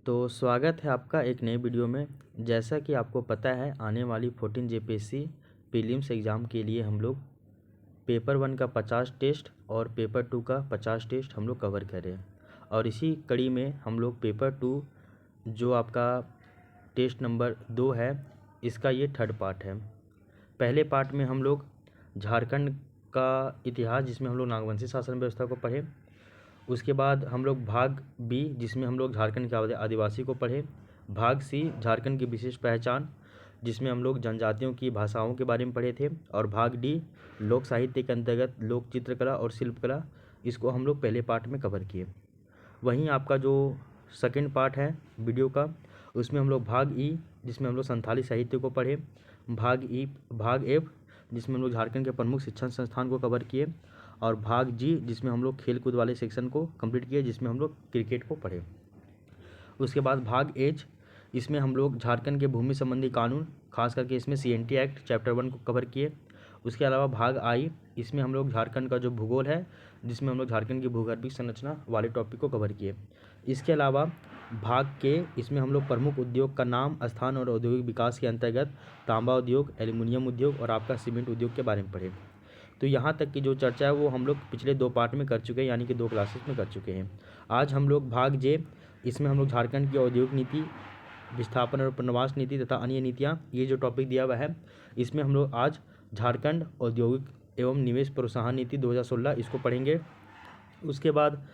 तो स्वागत है आपका एक नए वीडियो में। जैसा कि आपको पता है आने वाली 14 जेपीएससी प्रीलिम्स एग्ज़ाम के लिए हम लोग पेपर 1 का 50 टेस्ट और पेपर 2 का 50 टेस्ट हम लोग कवर करें। और इसी कड़ी में हम लोग पेपर 2 जो आपका टेस्ट नंबर 2 है, इसका ये थर्ड पार्ट है। पहले पार्ट में हम लोग झारखंड का इतिहास, जिसमें हम लोग नागवंशी शासन व्यवस्था को पढ़े। उसके बाद हम लोग भाग बी, जिसमें हम लोग झारखंड के आदिवासी को पढ़े। भाग सी, झारखंड की विशेष पहचान, जिसमें हम लोग जनजातियों की भाषाओं के बारे में पढ़े थे। और भाग डी, लोक साहित्य के अंतर्गत लोक चित्रकला और शिल्पकला, इसको हम लोग पहले पार्ट में कवर किए। वहीं आपका जो सेकंड पार्ट है वीडियो का, उसमें हम लोग भाग ई, जिसमें हम लोग संथाली साहित्य को पढ़े। भाग एफ, जिसमें हम लोग झारखंड के प्रमुख शिक्षण संस्थान को कवर किए। और भाग जी, जिसमें हम लोग खेल कूद वाले सेक्शन को कंप्लीट किए, जिसमें हम लोग क्रिकेट को पढ़े। उसके बाद भाग एच, इसमें हम लोग झारखंड के भूमि संबंधी कानून, खास करके इसमें CNT एक्ट चैप्टर 1 को कवर किए। उसके अलावा भाग आई, इसमें हम लोग झारखंड का जो भूगोल है, जिसमें हम लोग झारखंड की भूगर्भिक संरचना वाले टॉपिक को कवर किए। इसके अलावा भाग के, इसमें हम लोग प्रमुख उद्योग का नाम, स्थान और औद्योगिक विकास के अंतर्गत तांबा उद्योग, एल्युमिनियम उद्योग और आपका सीमेंट उद्योग के बारे में पढ़े। तो यहाँ तक की जो चर्चा है वो हम लोग पिछले 2 पार्ट में कर चुके हैं, यानी कि 2 क्लासेस में कर चुके हैं। आज हम लोग भाग जे, इसमें हम लोग झारखंड की औद्योगिक नीति, विस्थापन और पुनर्वास नीति तथा अन्य नीतियाँ, ये जो टॉपिक दिया हुआ है, इसमें हम लोग आज झारखंड औद्योगिक एवं निवेश प्रोत्साहन नीति 2016 इसको पढ़ेंगे। उसके बाद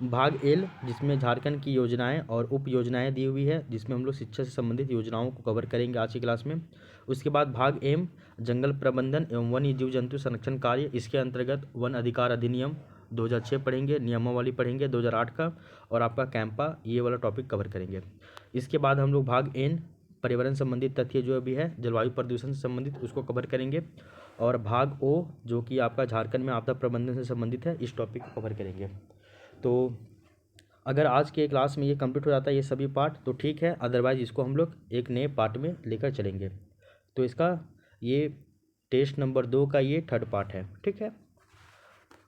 भाग एल, जिसमें झारखंड की योजनाएं और उप योजनाएं दी हुई है, जिसमें हम लोग शिक्षा से संबंधित योजनाओं को कवर करेंगे आज की क्लास में। उसके बाद भाग एम, जंगल प्रबंधन एवं वन्य जीव जंतु संरक्षण कार्य, इसके अंतर्गत वन अधिकार अधिनियम 2006 पढ़ेंगे, नियमावली पढ़ेंगे 2008 का, और आपका कैंपा, ये वाला टॉपिक कवर करेंगे। इसके बाद हम लोग भाग एन, पर्यावरण संबंधित तथ्य जो भी है, जलवायु प्रदूषण से संबंधित, उसको कवर करेंगे। और भाग ओ, जो कि आपका झारखंड में आपदा प्रबंधन से संबंधित है, इस टॉपिक को कवर करेंगे। तो अगर आज के क्लास में ये कंप्लीट हो जाता है ये सभी पार्ट तो ठीक है, अदरवाइज इसको हम लोग एक नए पार्ट में लेकर चलेंगे। तो इसका ये टेस्ट नंबर 2 का ये थर्ड पार्ट है, ठीक है।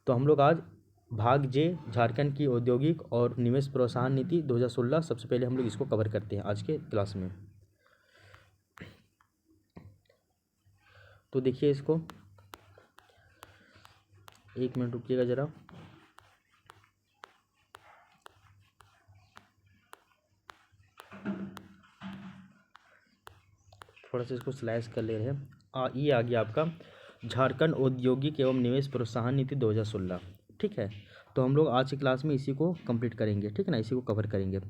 तो हम लोग आज भाग जे, झारखंड की औद्योगिक और निवेश प्रोत्साहन नीति 2016, सबसे पहले हम लोग इसको कवर करते हैं आज के क्लास में। तो देखिए इसको, एक मिनट रुकिएगा ज़रा। थोड़ा सा इसको स्लैश कर ले रहे हैं। ये आ गया आपका झारखंड औद्योगिक एवं निवेश प्रोत्साहन नीति 2016, ठीक है। तो हम लोग आज की क्लास में इसी को कंप्लीट करेंगे, ठीक है ना, इसी को कवर करेंगे।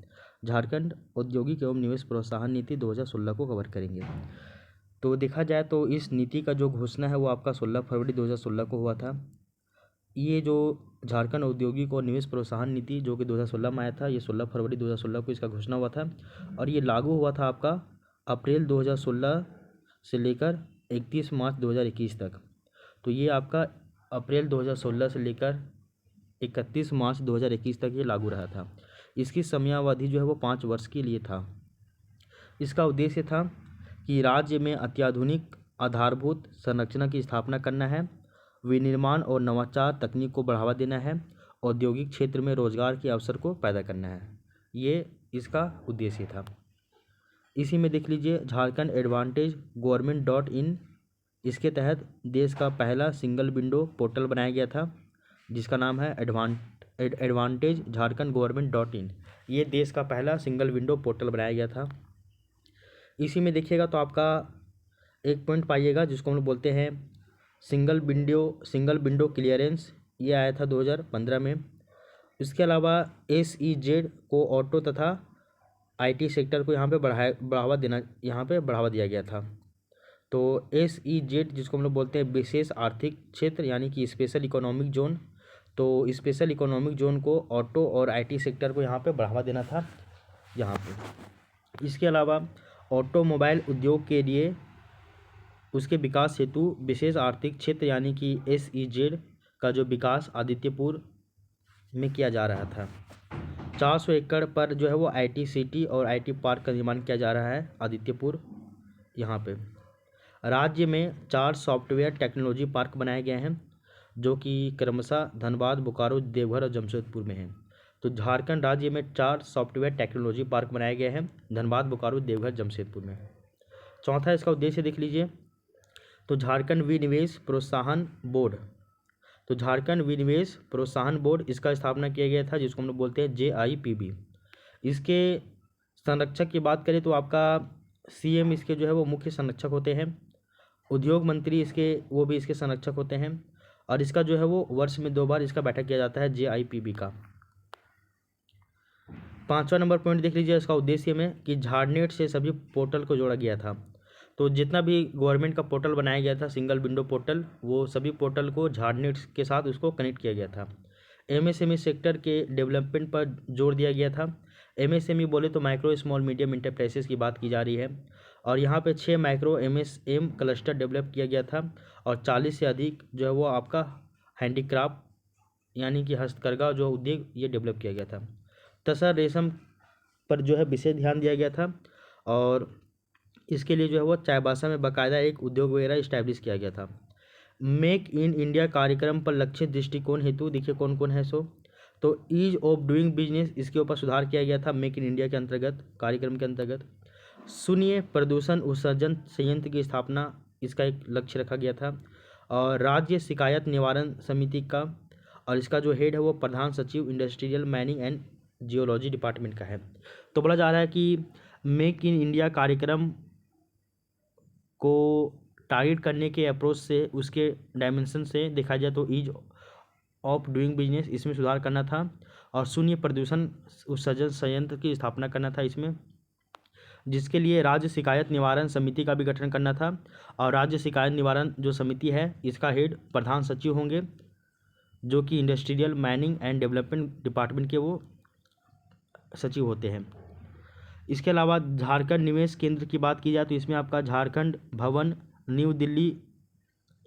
झारखंड औद्योगिक एवं निवेश प्रोत्साहन नीति 2016 को कवर करेंगे। तो देखा जाए तो इस नीति का जो घोषणा है वो आपका 16 फरवरी 2016 को हुआ था। ये जो झारखंड औद्योगिक और निवेश प्रोत्साहन नीति जो कि 2016 में आया था, ये 16 फरवरी 2016 को इसका घोषणा हुआ था। और ये लागू हुआ था आपका अप्रैल 2016 से लेकर 31 मार्च 2021 तक। तो ये आपका अप्रैल 2016 से लेकर 31 मार्च 2021 तक ये लागू रहा था। इसकी समयावधि जो है वो 5 वर्ष के लिए था। इसका उद्देश्य था कि राज्य में अत्याधुनिक आधारभूत संरचना की स्थापना करना है, विनिर्माण और नवाचार तकनीक को बढ़ावा देना है, औद्योगिक क्षेत्र में रोजगार के अवसर को पैदा करना है। ये इसका उद्देश्य था। इसी में देख लीजिए झारखंड एडवांटेज गवर्नमेंट.in, इसके तहत देश का पहला सिंगल विंडो पोर्टल बनाया गया था, जिसका नाम है एडवांटेज झारखंड गवर्नमेंट.in। ये देश का पहला सिंगल विंडो पोर्टल बनाया गया था। इसी में देखिएगा तो आपका एक पॉइंट पाइएगा जिसको हम लोग बोलते हैं सिंगल विंडो क्लियरेंस, ये आया था 2015 में। इसके अलावा SEZ को ऑटो तथा IT सेक्टर को यहाँ पे बढ़ावा दिया गया था। तो SEZ जिसको हम लोग बोलते हैं विशेष आर्थिक क्षेत्र, यानी कि स्पेशल इकोनॉमिक जोन, तो स्पेशल इकोनॉमिक जोन को ऑटो और IT सेक्टर को यहाँ पे बढ़ावा देना था यहाँ पे। इसके अलावा ऑटोमोबाइल उद्योग के लिए उसके विकास हेतु विशेष आर्थिक क्षेत्र यानी कि SEZ का जो विकास आदित्यपुर में किया जा रहा था। 400 एकड़ पर जो है वो IT सिटी और IT पार्क का निर्माण किया जा रहा है आदित्यपुर यहाँ पे। राज्य में 4 सॉफ्टवेयर टेक्नोलॉजी पार्क बनाए गए हैं जो कि क्रमशः धनबाद, बोकारो, देवघर और जमशेदपुर में हैं। तो झारखंड राज्य में 4 सॉफ्टवेयर टेक्नोलॉजी पार्क बनाए गए हैं, धनबाद, बोकारो, देवघर, जमशेदपुर में। चौथा इसका उद्देश्य देख लीजिए, तो झारखंड विनिवेश प्रोत्साहन बोर्ड, तो झारखंड विनिवेश प्रोत्साहन बोर्ड इसका स्थापना किया गया था, जिसको हम लोग बोलते हैं JIPB। इसके संरक्षक की बात करें तो आपका CM इसके जो है वो मुख्य संरक्षक होते हैं, उद्योग मंत्री इसके वो भी इसके संरक्षक होते हैं, और इसका जो है वो वर्ष में 2 बार इसका बैठक किया जाता है JIPB का। 5वां नंबर पॉइंट देख लीजिए इसका उद्देश्य में कि झारनेट से सभी पोर्टल को जोड़ा गया था। तो जितना भी गवर्नमेंट का पोर्टल बनाया गया था, सिंगल विंडो पोर्टल, वो सभी पोर्टल को झारनेट के साथ उसको कनेक्ट किया गया था। MSME सेक्टर के डेवलपमेंट पर जोर दिया गया था। MSME बोले तो माइक्रो स्मॉल मीडियम इंटरप्राइजेस की बात की जा रही है, और यहाँ पे 6 माइक्रो MSM क्लस्टर डेवलप किया गया था, और 40 से अधिक जो है वो आपका हैंडीक्राफ्ट यानी कि हस्तकरघा जो उद्योग ये डेवलप किया गया था। तसर रेशम पर जो है विशेष ध्यान दिया गया था, और इसके लिए जो है वो चाईबासा में बाकायदा एक उद्योग वगैरह इस्टेब्लिश किया गया था। मेक इन इंडिया कार्यक्रम पर लक्षित दृष्टिकोण हेतु देखिए कौन कौन है सो, तो ईज ऑफ डूइंग बिजनेस इसके ऊपर सुधार किया गया था मेक इन इंडिया के अंतर्गत, कार्यक्रम के अंतर्गत। शून्य प्रदूषण उत्सर्जन संयंत्र की स्थापना इसका एक लक्ष्य रखा गया था, और राज्य शिकायत निवारण समिति का, और इसका जो हेड है वो प्रधान सचिव industrial mining and geology department का है। तो बोला जा रहा है कि मेक इन इंडिया कार्यक्रम को टारगेट करने के अप्रोच से, उसके डायमेंशन से देखा जाए तो ईज ऑफ डूइंग बिजनेस इसमें सुधार करना था, और शून्य प्रदूषण उत्सर्जन संयंत्र की स्थापना करना था इसमें, जिसके लिए राज्य शिकायत निवारण समिति का भी गठन करना था। और राज्य शिकायत निवारण जो समिति है इसका हेड प्रधान सचिव होंगे, जो कि industrial mining and development department के वो सचिव होते हैं। इसके अलावा झारखंड निवेश केंद्र की बात की जाए तो इसमें आपका झारखंड भवन न्यू दिल्ली,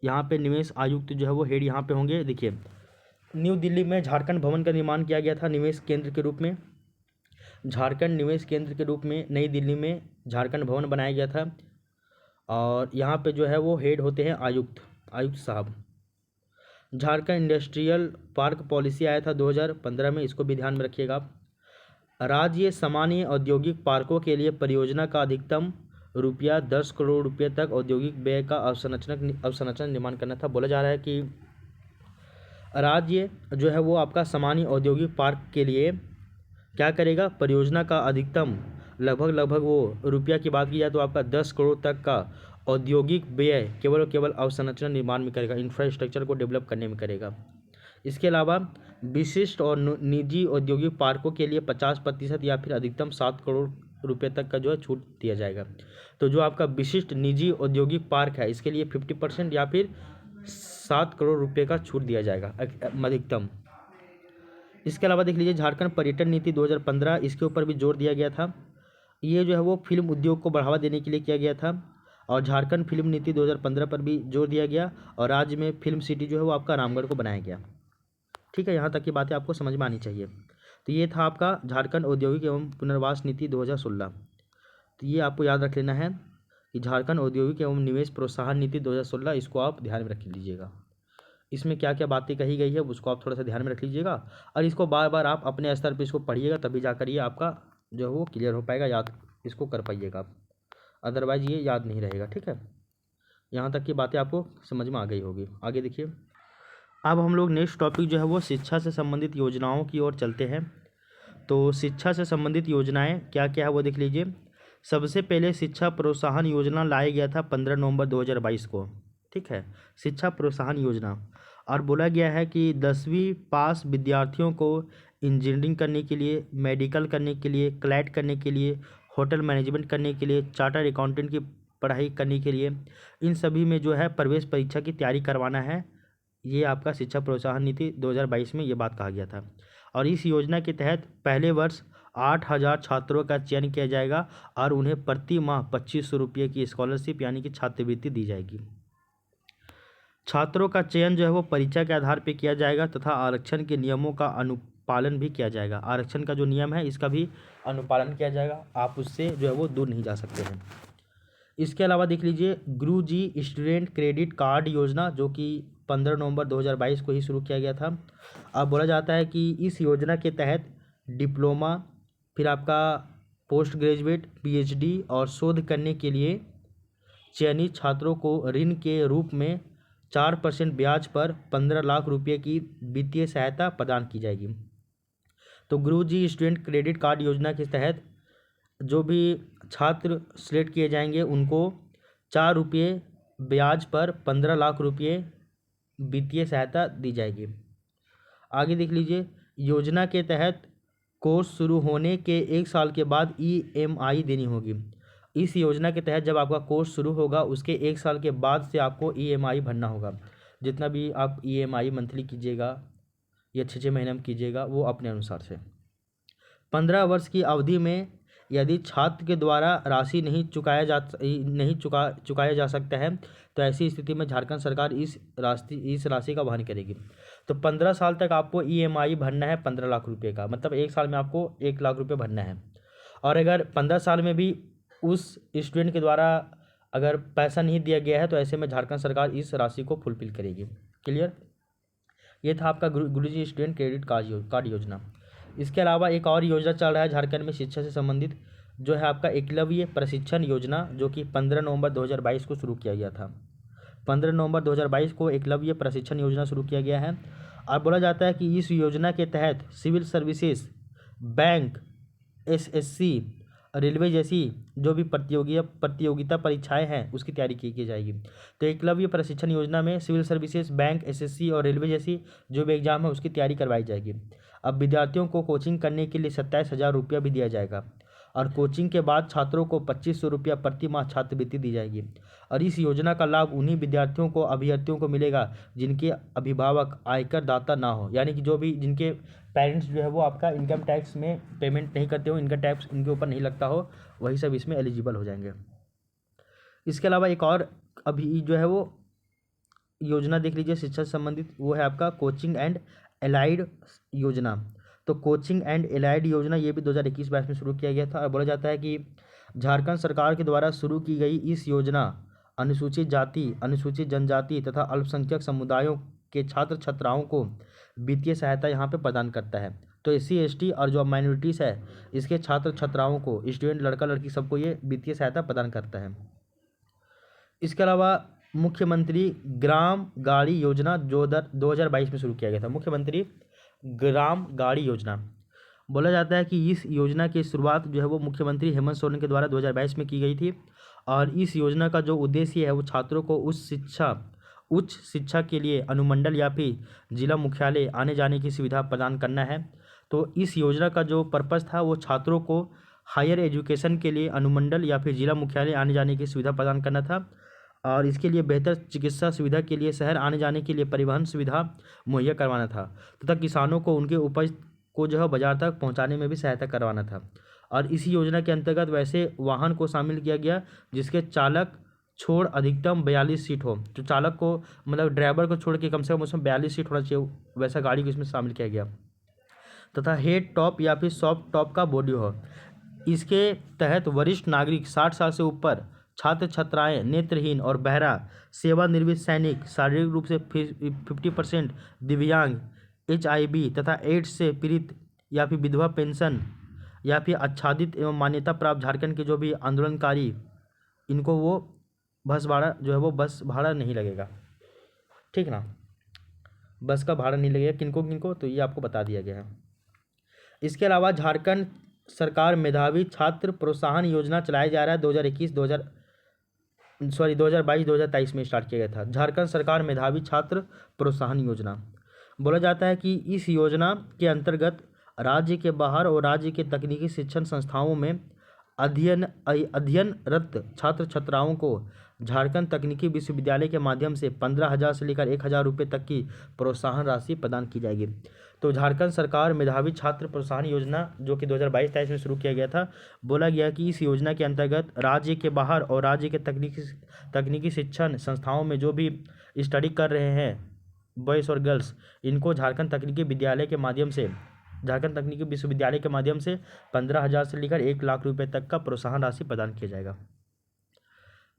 यहाँ पे निवेश आयुक्त जो है वो हेड यहाँ पे होंगे। देखिए न्यू दिल्ली में झारखंड भवन का निर्माण किया गया था निवेश केंद्र के रूप में, झारखंड निवेश केंद्र के रूप में नई दिल्ली में झारखंड भवन बनाया गया था, और यहाँ पे जो है वो हेड होते हैं आयुक्त साहब। झारखंड इंडस्ट्रियल पार्क पॉलिसी आया था 2015 में, इसको भी ध्यान में रखिएगा आप। राज्य सामान्य औद्योगिक पार्कों के लिए परियोजना का अधिकतम ₹10 करोड़ तक औद्योगिक व्यय का अवसंरचना निर्माण करना था। बोला जा रहा है कि राज्य जो है वो आपका सामान्य औद्योगिक पार्क के लिए क्या करेगा, परियोजना का अधिकतम लगभग वो रुपया की बात की जाए तो आपका 10 करोड़ तक का औद्योगिक व्यय केवल अवसंरचना निर्माण में करेगा, इंफ्रास्ट्रक्चर को डेवलप करने में करेगा। इसके अलावा विशिष्ट और निजी औद्योगिक पार्कों के लिए 50% या फिर अधिकतम 7 करोड़ रुपए तक का जो है छूट दिया जाएगा। तो जो आपका विशिष्ट निजी औद्योगिक पार्क है इसके लिए 50% या फिर 7 करोड़ रुपए का छूट दिया जाएगा अधिकतम। इसके अलावा देख लीजिए झारखंड पर्यटन नीति 2015, इसके ऊपर भी जोर दिया गया था। ये जो है वो फिल्म उद्योग को बढ़ावा देने के लिए किया गया था, और झारखंड फिल्म नीति 2015 पर भी जोर दिया गया, और राज्य में फिल्म सिटी जो है वो आपका रामगढ़ को बनाया गया। ठीक है, यहाँ तक की बातें आपको समझ में आनी चाहिए। तो ये था आपका झारखंड औद्योगिक एवं पुनर्वास नीति 2016। तो ये आपको याद रख लेना है कि झारखंड औद्योगिक एवं निवेश प्रोत्साहन नीति 2016, इसको आप ध्यान में रख लीजिएगा। इसमें क्या क्या बातें कही गई है उसको आप थोड़ा सा ध्यान में रख लीजिएगा, और इसको बार बार आप अपने स्तर पर इसको पढ़िएगा, तभी जाकर ये आपका जो है वो क्लियर हो पाएगा, याद इसको कर पाइएगा आप, अदरवाइज ये याद नहीं रहेगा। ठीक है, यहाँ तक की बातें आपको समझ में आ गई होगी। आगे देखिए, अब हम लोग नेक्स्ट टॉपिक जो है वो शिक्षा से संबंधित योजनाओं की ओर चलते हैं। तो शिक्षा से संबंधित योजनाएं क्या क्या है वो देख लीजिए। सबसे पहले शिक्षा प्रोत्साहन योजना लाया गया था 15 नवंबर 2022 को। ठीक है, शिक्षा प्रोत्साहन योजना, और बोला गया है कि 10वीं पास विद्यार्थियों को इंजीनियरिंग करने के लिए, मेडिकल करने के लिए, क्लैट करने के लिए, होटल मैनेजमेंट करने के लिए, चार्टर्ड अकाउंटेंट की पढ़ाई करने के लिए, इन सभी में जो है प्रवेश परीक्षा की तैयारी करवाना है। ये आपका शिक्षा प्रोत्साहन नीति 2022 में ये बात कहा गया था। और इस योजना के तहत पहले वर्ष 8000 छात्रों का चयन किया जाएगा, और उन्हें प्रति माह 2500 रुपये की स्कॉलरशिप यानी कि छात्रवृत्ति दी जाएगी। छात्रों का चयन जो है वो परीक्षा के आधार पर किया जाएगा, तथा आरक्षण के नियमों का अनुपालन भी किया जाएगा। आरक्षण का जो नियम है इसका भी अनुपालन किया जाएगा, आप उससे जो है वो दूर नहीं जा सकते हैं। इसके अलावा देख लीजिए गुरुजी स्टूडेंट क्रेडिट कार्ड योजना, जो कि 15 नवंबर 2022 को ही शुरू किया गया था। अब बोला जाता है कि इस योजना के तहत डिप्लोमा, फिर आपका पोस्ट ग्रेजुएट, पीएचडी और शोध करने के लिए चयनित छात्रों को ऋण के रूप में 4% ब्याज पर 15 लाख रुपये की वित्तीय सहायता प्रदान की जाएगी। तो गुरुजी स्टूडेंट क्रेडिट कार्ड योजना के तहत जो भी छात्र सिलेक्ट किए जाएंगे उनको 4 रुपये ब्याज पर 15 लाख रुपये वित्तीय सहायता दी जाएगी। आगे देख लीजिए, योजना के तहत कोर्स शुरू होने के 1 साल के बाद ईएमआई देनी होगी। इस योजना के तहत जब आपका कोर्स शुरू होगा उसके 1 साल के बाद से आपको ईएमआई भरना होगा। जितना भी आप ईएमआई मंथली कीजिएगा या 6 महीने में कीजिएगा वो अपने अनुसार से। 15 वर्ष की अवधि में यदि छात्र के द्वारा राशि नहीं चुकाया जा सकता है तो ऐसी स्थिति में झारखंड सरकार इस राशि का वहन करेगी। तो 15 साल तक आपको ईएमआई भरना है 15 लाख रुपये का, मतलब 1 साल में आपको 1 लाख रुपये भरना है। और अगर 15 साल में भी उस स्टूडेंट के द्वारा अगर पैसा नहीं दिया गया है तो ऐसे में झारखंड सरकार इस राशि को फुलफिल करेगी। क्लियर? ये था आपका गुरुजी स्टूडेंट क्रेडिट कार्ड योजना। इसके अलावा एक और योजना चल रहा है झारखंड में शिक्षा से संबंधित, जो है आपका एकलव्य प्रशिक्षण योजना, जो कि 15 नवंबर 2022 को शुरू किया गया था। 15 नवंबर 2022 को एकलव्य प्रशिक्षण योजना शुरू किया गया है। और बोला जाता है कि इस योजना के तहत civil services, bank, SSC, railway जैसी जो भी प्रतियोगिता परीक्षाएं हैं उसकी तैयारी की जाएगी। तो एकलव्य प्रशिक्षण योजना में सिविल सर्विसेज, बैंक, एसएससी और रेलवे जैसी जो भी एग्जाम है उसकी तैयारी करवाई जाएगी। अब विद्यार्थियों को कोचिंग करने के लिए 27,000 रुपया भी दिया जाएगा और कोचिंग के बाद छात्रों को 2500 रुपया प्रति माह छात्रवृत्ति दी जाएगी। और इस योजना का लाभ उन्हीं विद्यार्थियों को, अभ्यर्थियों को मिलेगा जिनके अभिभावक आयकर दाता ना हो, यानी कि जो भी जिनके पेरेंट्स जो है वो आपका इनकम टैक्स में पेमेंट नहीं करते हो, इनकम टैक्स इनके ऊपर नहीं लगता हो, वही सब इसमें एलिजिबल हो जाएंगे। इसके अलावा एक और अभी जो है वो योजना देख लीजिए शिक्षा से संबंधित, वो है आपका कोचिंग एंड एलाइड योजना। तो कोचिंग एंड एलाइड योजना ये भी 2021-22 में शुरू किया गया था। और बोला जाता है कि झारखंड सरकार के द्वारा शुरू की गई इस योजना अनुसूचित जाति, अनुसूचित जनजाति तथा अल्पसंख्यक समुदायों के छात्र छात्राओं को वित्तीय सहायता यहाँ पे प्रदान करता है। तो SC ST और जो माइनॉरिटीज़ है इसके छात्र छात्राओं को, स्टूडेंट लड़का लड़की सबको ये वित्तीय सहायता प्रदान करता है। इसके अलावा मुख्यमंत्री ग्राम गाड़ी योजना जो 2022 में शुरू किया गया था। मुख्यमंत्री ग्राम गाड़ी योजना, बोला जाता है कि इस योजना की शुरुआत जो है वो मुख्यमंत्री हेमंत सोरेन के द्वारा 2022 में की गई थी। और इस योजना का जो उद्देश्य है वो छात्रों को उच्च शिक्षा के लिए अनुमंडल या फिर जिला मुख्यालय आने जाने की सुविधा प्रदान करना है। तो इस योजना का जो पर्पस था वो छात्रों को हायर एजुकेशन के लिए अनुमंडल या फिर जिला मुख्यालय आने जाने की सुविधा प्रदान करना था। और इसके लिए बेहतर चिकित्सा सुविधा के लिए शहर आने जाने के लिए परिवहन सुविधा मुहैया करवाना था तथा किसानों को उनके उपज को जो है बाजार तक पहुंचाने में भी सहायता करवाना था। और इसी योजना के अंतर्गत वैसे वाहन को शामिल किया गया जिसके चालक छोड़ अधिकतम 42 सीट हो। तो चालक को मतलब ड्राइवर को छोड़ के कम से कम उसमें 42 सीट होना चाहिए, वैसा गाड़ी को इसमें शामिल किया गया। तथा हेड टॉप या फिर सॉफ्ट टॉप का बॉडी हो। इसके तहत वरिष्ठ नागरिक, 60 साल से ऊपर, छात्र छात्राएं, नेत्रहीन और बहरा, सेवानिवृत्त सैनिक, शारीरिक रूप से 50% दिव्यांग, HIV तथा एड्स से पीड़ित या फिर विधवा पेंशन या फिर आच्छादित एवं मान्यता प्राप्त झारखंड के जो भी आंदोलनकारी, इनको वो बस भाड़ा नहीं लगेगा। ठीक ना, बस का भाड़ा नहीं लगेगा। किनको किनको, तो ये आपको बता दिया गया है। इसके अलावा झारखंड सरकार मेधावी छात्र प्रोत्साहन योजना चलाया जा रहा है। 2022-2023 में स्टार्ट किया गया था झारखंड सरकार मेधावी छात्र प्रोत्साहन योजना। बोला जाता है कि इस योजना के अंतर्गत राज्य के बाहर और राज्य के तकनीकी शिक्षण संस्थाओं में अध्ययनरत छात्र छात्राओं को झारखंड तकनीकी विश्वविद्यालय के माध्यम से 15,000 से लेकर 1,000 रुपये तक की प्रोत्साहन राशि प्रदान की जाएगी। तो झारखंड सरकार मेधावी छात्र प्रोत्साहन योजना जो कि 2022-23 में शुरू किया गया था, बोला गया कि इस योजना के अंतर्गत राज्य के बाहर और राज्य के तकनीकी शिक्षण संस्थाओं में जो भी स्टडी कर रहे हैं बॉयज़ और गर्ल्स, इनको झारखंड तकनीकी विश्वविद्यालय के माध्यम से 15,000 से लेकर 1 लाख रुपये तक का प्रोत्साहन राशि प्रदान किया जाएगा।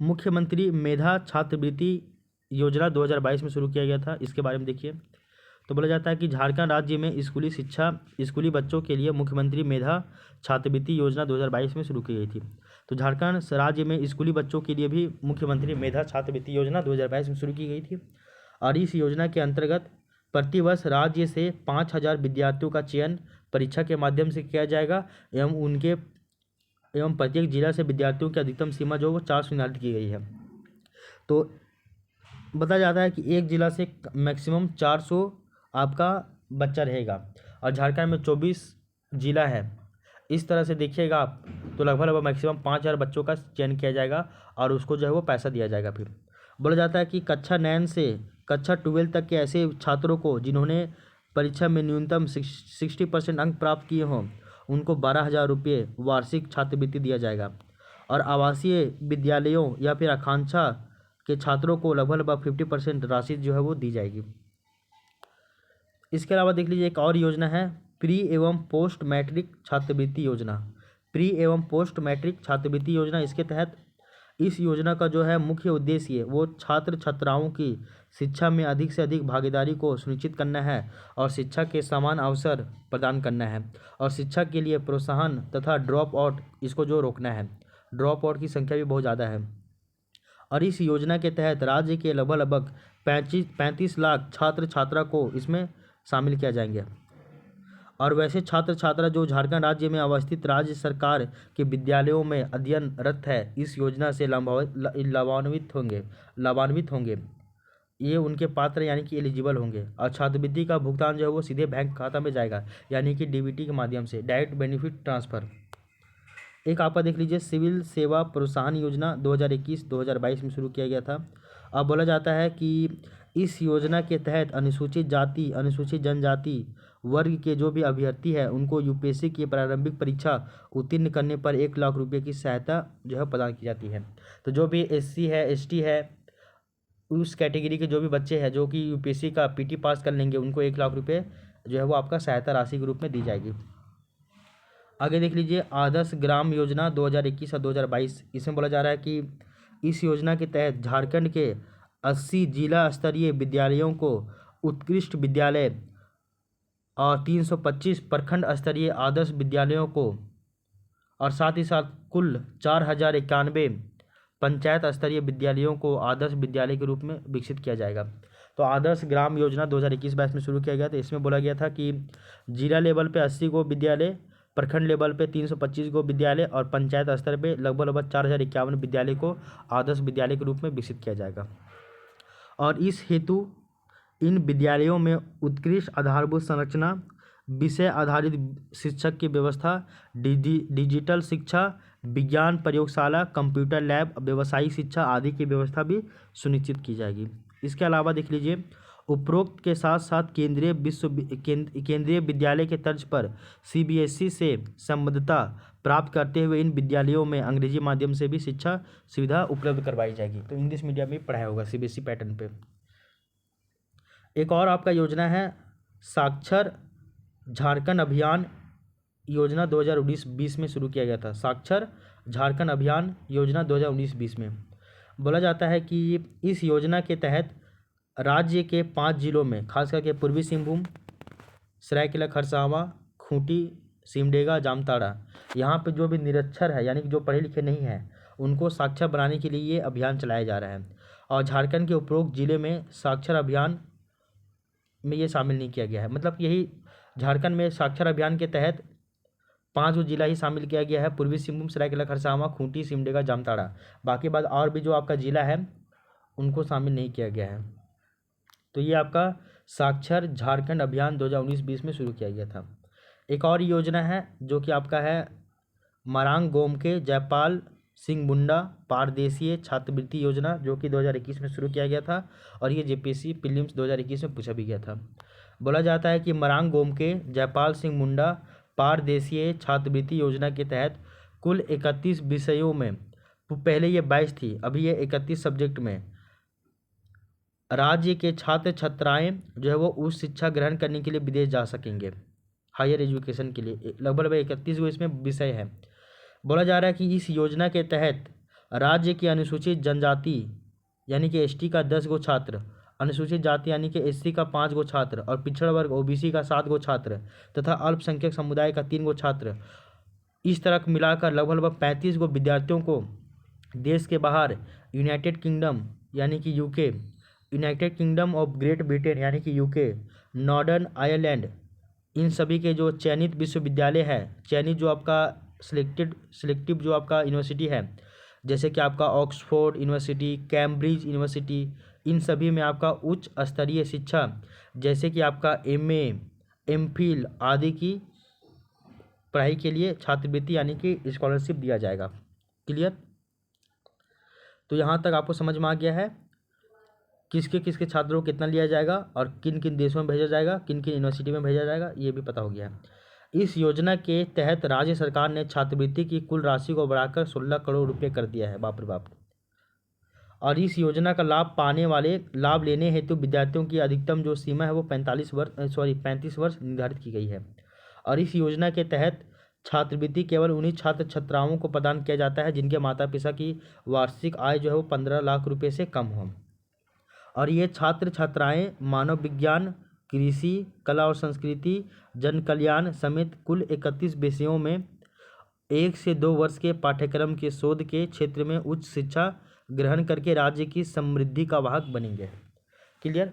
मुख्यमंत्री मेधा छात्रवृत्ति योजना 2022 में शुरू किया गया था। इसके बारे में देखिए, तो बोला जाता है कि झारखंड राज्य में स्कूली बच्चों के लिए मुख्यमंत्री मेधा छात्रवृत्ति योजना 2022 में शुरू की गई थी। तो झारखंड राज्य में स्कूली बच्चों के लिए भी मुख्यमंत्री मेधा छात्रवृत्ति योजना 2022 में शुरू की गई थी। और इस योजना के अंतर्गत प्रतिवर्ष राज्य से 5,000 विद्यार्थियों का चयन परीक्षा के माध्यम से किया जाएगा एवं प्रत्येक जिला से विद्यार्थियों की अधिकतम सीमा जो वो 400 निर्धारित की गई है। तो बताया जाता है कि एक जिला से मैक्सिमम 400 आपका बच्चा रहेगा और झारखंड में 24 जिला है। इस तरह से देखिएगा आप तो लगभग मैक्सिमम 5,000 बच्चों का चयन किया जाएगा और उसको जो है वो पैसा दिया जाएगा। फिर बोला जाता है कि कक्षा 9 से कक्षा 12 तक के ऐसे छात्रों को जिन्होंने परीक्षा में न्यूनतम 60% अंक प्राप्त किए हों उनको 12,000 रुपये वार्षिक छात्रवृत्ति दिया जाएगा। और आवासीय विद्यालयों या फिर आकांक्षा के छात्रों को लगभग 50% राशि जो है वो दी जाएगी। इसके अलावा देख लीजिए एक और योजना है प्री एवं पोस्ट मैट्रिक छात्रवृत्ति योजना। प्री एवं पोस्ट मैट्रिक छात्रवृत्ति योजना, इसके तहत इस योजना का जो है मुख्य उद्देश्य वो छात्र छात्राओं की शिक्षा में अधिक से अधिक भागीदारी को सुनिश्चित करना है और शिक्षा के समान अवसर प्रदान करना है और शिक्षा के लिए प्रोत्साहन तथा ड्रॉप आउट इसको जो रोकना है। ड्रॉप आउट की संख्या भी बहुत ज़्यादा है। और इस योजना के तहत राज्य के लगभग 35 लाख छात्र छात्रा को इसमें शामिल किया जाएंगे। और वैसे छात्र छात्रा जो झारखंड राज्य में अवस्थित राज्य सरकार के विद्यालयों में अध्ययनरत है इस योजना से लाभान्वित होंगे। ये उनके पात्र यानी कि एलिजिबल होंगे और छात्रवृत्ति का भुगतान जो है वो सीधे बैंक खाता में जाएगा यानी कि डीबीटी के माध्यम से डायरेक्ट बेनिफिट ट्रांसफ़र। एक आपका देख लीजिए सिविल सेवा प्रोत्साहन योजना 2021-2022 में शुरू किया गया था। अब बोला जाता है कि इस योजना के तहत अनुसूचित जाति अनुसूचित जनजाति वर्ग के जो भी अभ्यर्थी है उनको यूपीएससी की प्रारंभिक परीक्षा उत्तीर्ण करने पर 1 लाख रुपये की सहायता जो है प्रदान की जाती है। तो जो भी एससी है एसटी है उस कैटेगरी के जो भी बच्चे हैं जो कि यूपीएससी का पीटी पास कर लेंगे उनको 1 लाख रुपये जो है वो आपका सहायता राशि के रूप में दी जाएगी। आगे देख लीजिए आदर्श ग्राम योजना 2021 और 2022। इसमें बोला जा रहा है कि इस योजना के तहत झारखंड के 80 जिला स्तरीय विद्यालयों को उत्कृष्ट विद्यालय और 325 प्रखंड स्तरीय आदर्श विद्यालयों को और साथ ही साथ कुल 4,091 पंचायत स्तरीय विद्यालयों को आदर्श विद्यालय के रूप में विकसित किया जाएगा। तो आदर्श ग्राम योजना 2021-22 में शुरू किया गया था। इसमें बोला गया था कि जिला लेवल पे 80 गो विद्यालय, प्रखंड लेवल पे 325 गो विद्यालय और पंचायत स्तर पे लगभग 4,051 विद्यालय को आदर्श विद्यालय के रूप में विकसित किया जाएगा। और इस हेतु इन विद्यालयों में उत्कृष्ट आधारभूत संरचना, विषय आधारित शिक्षक की व्यवस्था, डिजिटल शिक्षा, विज्ञान प्रयोगशाला, कंप्यूटर लैब, व्यवसायिक शिक्षा आदि की व्यवस्था भी सुनिश्चित की जाएगी। इसके अलावा देख लीजिए उपरोक्त के साथ साथ केंद्रीय विद्यालय के तर्ज पर सीबीएसई से संबद्धता प्राप्त करते हुए इन विद्यालयों में अंग्रेजी माध्यम से भी शिक्षा सुविधा उपलब्ध करवाई जाएगी। तो इंग्लिश मीडियम में पढ़ाया होगा सीबीएसई पैटर्न पे। एक और आपका योजना है साक्षर झारखंड अभियान योजना 2019-20 में शुरू किया गया था। साक्षर झारखंड अभियान योजना 2019-20 में बोला जाता है कि इस योजना के तहत राज्य के 5 जिलों में खास करके पूर्वी सिंहभूम, सरायकेला खरसावां, खूंटी, सिमडेगा, जामताड़ा, यहाँ पे जो भी निरक्षर है यानी कि जो पढ़े लिखे नहीं हैं उनको साक्षर बनाने के लिए ये अभियान चलाया जा रहा है। और झारखंड के उपरोक्त जिले में साक्षर अभियान में ये शामिल नहीं किया गया है। मतलब यही झारखंड में साक्षर अभियान के तहत 5 जिला ही शामिल किया गया है, पूर्वी सिंहभूम, सरायकेला खरसावां, खूंटी, सिमडेगा, जामताड़ा। बाकी बाद और भी जो आपका जिला है उनको शामिल नहीं किया गया है। तो ये आपका साक्षर झारखंड अभियान 2019-20 में शुरू किया गया था। एक और योजना है जो कि आपका है मरांग गोमके जयपाल सिंह मुंडा पारदेशीय छात्रवृत्ति योजना जो कि 2021 में शुरू किया गया था और ये जेपीएससी प्रीलिम्स 2021 में पूछा भी गया था। बोला जाता है कि मरांग गोमके जयपाल सिंह मुंडा पारदेशीय छात्रवृत्ति योजना के तहत कुल 31 विषयों में, पहले ये 22 थी, अभी ये 31 सब्जेक्ट में राज्य के छात्र छात्राएं जो है वो उच्च शिक्षा ग्रहण करने के लिए विदेश जा सकेंगे हायर एजुकेशन के लिए। लगभग 31 वो इसमें विषय है। बोला जा रहा है कि इस योजना के तहत राज्य की अनुसूचित जनजाति यानी कि एसटी का 10 गो छात्र, अनुसूचित जाति यानी कि एससी का 5 गो छात्र और पिछड़ा वर्ग ओबीसी का 7 गो छात्र तथा अल्पसंख्यक समुदाय का 3 गो छात्र, इस तरह मिलाकर लगभग 35 गो विद्यार्थियों को देश के बाहर यूनाइटेड किंगडम यानी कि UK, United kingdom of great Britain यानी कि यूके, नॉर्दर्न आयरलैंड, इन सभी के जो चयनित विश्वविद्यालय है, चयनित जो आपका सिलेक्टिव जो आपका यूनिवर्सिटी है, जैसे कि आपका ऑक्सफोर्ड यूनिवर्सिटी, कैम्ब्रिज यूनिवर्सिटी, इन सभी में आपका उच्च स्तरीय शिक्षा जैसे कि आपका एमए, एमफिल आदि की पढ़ाई के लिए छात्रवृत्ति यानी कि स्कॉलरशिप दिया जाएगा। क्लियर? तो यहाँ तक आपको समझ में आ गया है किसके किसके छात्रों को कितना लिया जाएगा और किन किन देशों में भेजा जाएगा, किन किन यूनिवर्सिटी में भेजा जाएगा, ये भी पता हो गया है। इस योजना के तहत राज्य सरकार ने छात्रवृत्ति की कुल राशि को बढ़ाकर 16 करोड़ रुपये कर दिया है। बाप रे बाप। और इस योजना का लाभ लेने हेतु विद्यार्थियों की अधिकतम जो सीमा है वो 35 वर्ष निर्धारित की गई है। और इस योजना के तहत छात्रवृत्ति केवल उन्हीं छात्र छात्राओं को प्रदान किया जाता है जिनके माता पिता की वार्षिक आय जो है वो 15 लाख रुपये से कम हो। और ये छात्र छात्राएं मानव विज्ञान, कृषि, कला और संस्कृति, जन कल्याण समेत कुल 31 विषयों में 1 से 2 वर्ष के पाठ्यक्रम के शोध के क्षेत्र में उच्च शिक्षा ग्रहण करके राज्य की समृद्धि का वाहक बनेंगे। क्लियर?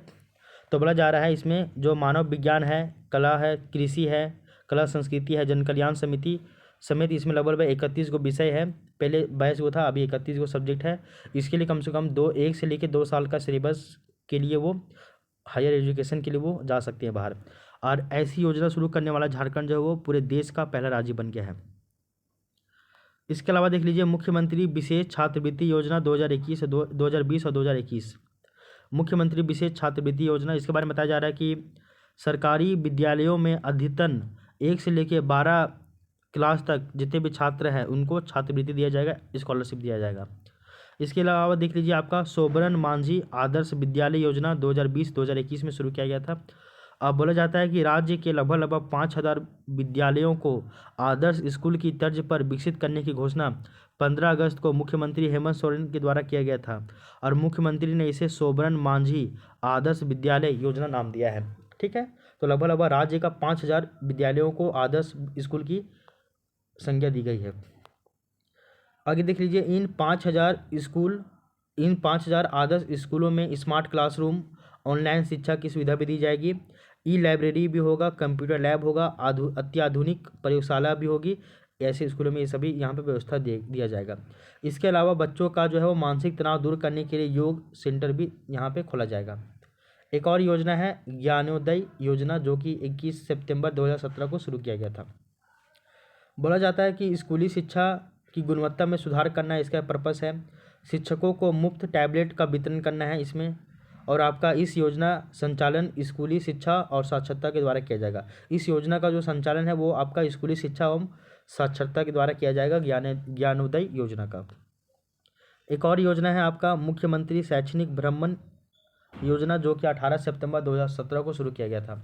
तो बोला जा रहा है इसमें जो मानव विज्ञान है, कला है, कृषि है, कला संस्कृति है, जन कल्याण समिति समेत इसमें लगभग 31 गो विषय है। पहले 22 गो था, अभी 31 गो सब्जेक्ट है। इसके लिए कम से कम 1 से लेकर 2 साल का सिलेबस के लिए वो हायर एजुकेशन के लिए वो जा सकते हैं बाहर। और ऐसी योजना शुरू करने वाला झारखंड जो है वो पूरे देश का पहला राज्य बन गया है। इसके अलावा देख लीजिए मुख्यमंत्री विशेष छात्रवृत्ति योजना 2020 और 2021। मुख्यमंत्री विशेष छात्रवृत्ति योजना, इसके बारे में बताया जा रहा है कि सरकारी विद्यालयों में अद्यतन 1 से लेकर 12 क्लास तक जितने भी छात्र हैं उनको छात्रवृत्ति दिया जाएगा, स्कॉलरशिप दिया जाएगा। इसके अलावा देख लीजिए आपका सोबरन मांझी आदर्श विद्यालय योजना 2020-2021 में शुरू किया गया था। अब बोला जाता है कि राज्य के लगभग 5000 विद्यालयों को आदर्श स्कूल की तर्ज पर विकसित करने की घोषणा 15 अगस्त को मुख्यमंत्री हेमंत सोरेन के द्वारा किया गया था। और मुख्यमंत्री ने इसे सोबरन मांझी आदर्श विद्यालय योजना नाम दिया है। ठीक है, तो लगभग राज्य का 5000 विद्यालयों को आदर्श स्कूल की संज्ञा दी गई है। आगे देख लीजिए इन 5000 आदर्श स्कूलों में स्मार्ट क्लासरूम, ऑनलाइन शिक्षा की सुविधा भी दी जाएगी, ई लाइब्रेरी भी होगा, कंप्यूटर लैब होगा, अत्याधुनिक प्रयोगशाला भी होगी। ऐसे स्कूलों में ये सभी यहाँ पे व्यवस्था दिया जाएगा। इसके अलावा बच्चों का जो है वो मानसिक तनाव दूर करने के लिए योग सेंटर भी यहाँ पे खोला जाएगा। एक और योजना है ज्ञानोदय योजना जो कि 21 सितंबर 2017 को शुरू किया गया था। बोला जाता है कि स्कूली शिक्षा की गुणवत्ता में सुधार करना इसका पर्पस है। शिक्षकों को मुफ्त टैबलेट का वितरण करना है इसमें। और आपका इस योजना संचालन स्कूली शिक्षा और साक्षरता के द्वारा किया जाएगा। इस योजना का जो संचालन है वो आपका स्कूली शिक्षा एवं साक्षरता के द्वारा किया जाएगा, ज्ञानोदय योजना का। एक और योजना है आपका मुख्यमंत्री शैक्षणिक भ्रमण योजना जो कि 18 सितंबर 2017 को शुरू किया गया था।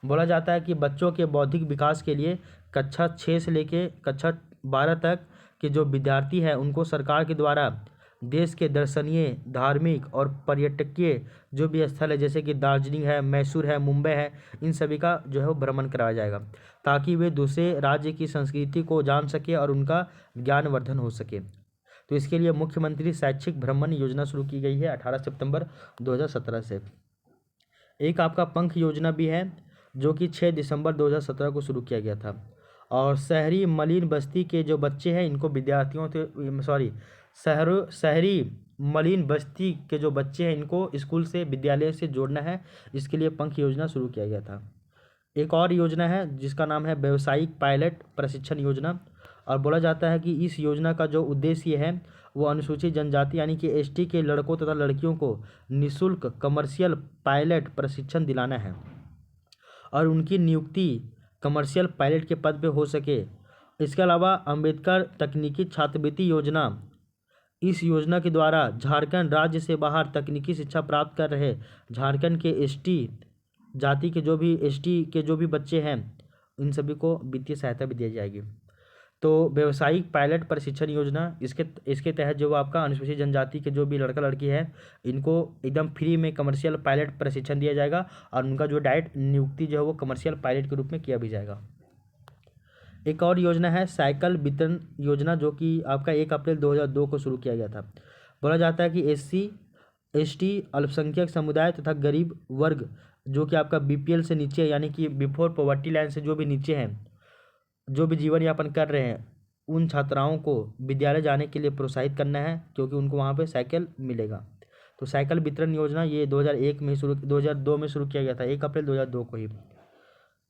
बोला जाता है कि बच्चों के बौद्धिक विकास के लिए कक्षा 6 से लेकर कक्षा 12 तक के जो विद्यार्थी हैं उनको सरकार के द्वारा देश के दर्शनीय, धार्मिक और पर्यटकीय जो भी स्थल है जैसे कि दार्जिलिंग है, मैसूर है, मुंबई है, इन सभी का जो है वो भ्रमण कराया जाएगा ताकि वे दूसरे राज्य की संस्कृति को जान सके और उनका ज्ञानवर्धन हो सके। तो इसके लिए मुख्यमंत्री शैक्षिक भ्रमण योजना शुरू की गई है 18 सितंबर 2017 से। एक आपका पंख योजना भी है जो कि 6 दिसंबर 2017 को शुरू किया गया था। और शहरी मलिन बस्ती के जो बच्चे हैं इनको शहरी मलिन बस्ती के जो बच्चे हैं इनको स्कूल से, विद्यालय से जोड़ना है। इसके लिए पंख योजना शुरू किया गया था। एक और योजना है जिसका नाम है व्यावसायिक पायलट प्रशिक्षण योजना। और बोला जाता है कि इस योजना का जो उद्देश्य है वो अनुसूचित जनजाति यानी कि एसटी के लड़कों तथा लड़कियों को निःशुल्क कमर्शियल पायलट प्रशिक्षण दिलाना है और उनकी नियुक्ति कमर्शियल पायलट के पद पे हो सके। इसके अलावा अंबेडकर तकनीकी छात्रवृत्ति योजना, इस योजना के द्वारा झारखंड राज्य से बाहर तकनीकी शिक्षा प्राप्त कर रहे झारखंड के एसटी जाति के जो भी बच्चे हैं इन सभी को वित्तीय सहायता भी दी जाएगी। तो व्यवसायिक पायलट प्रशिक्षण योजना, इसके तहत जो आपका अनुसूचित जनजाति के जो भी लड़का लड़की है इनको एकदम फ्री में कमर्शियल पायलट प्रशिक्षण दिया जाएगा और उनका जो डायरेक्ट नियुक्ति जो है वो कमर्शियल पायलट के रूप में किया भी जाएगा। एक और योजना है साइकिल वितरण योजना, जो कि आपका 1 अप्रैल 2002 को शुरू किया गया था। बोला जाता है कि SC ST अल्पसंख्यक समुदाय तथा गरीब वर्ग जो कि आपका BPL से नीचे यानी कि बिफोर पॉवर्टी लाइन से जो भी नीचे हैं, जो भी जीवन यापन कर रहे हैं, उन छात्राओं को विद्यालय जाने के लिए प्रोत्साहित करना है, क्योंकि उनको वहाँ पे साइकिल मिलेगा। तो साइकिल वितरण योजना ये 2002 में शुरू किया गया था, 1 अप्रैल 2002 को ही।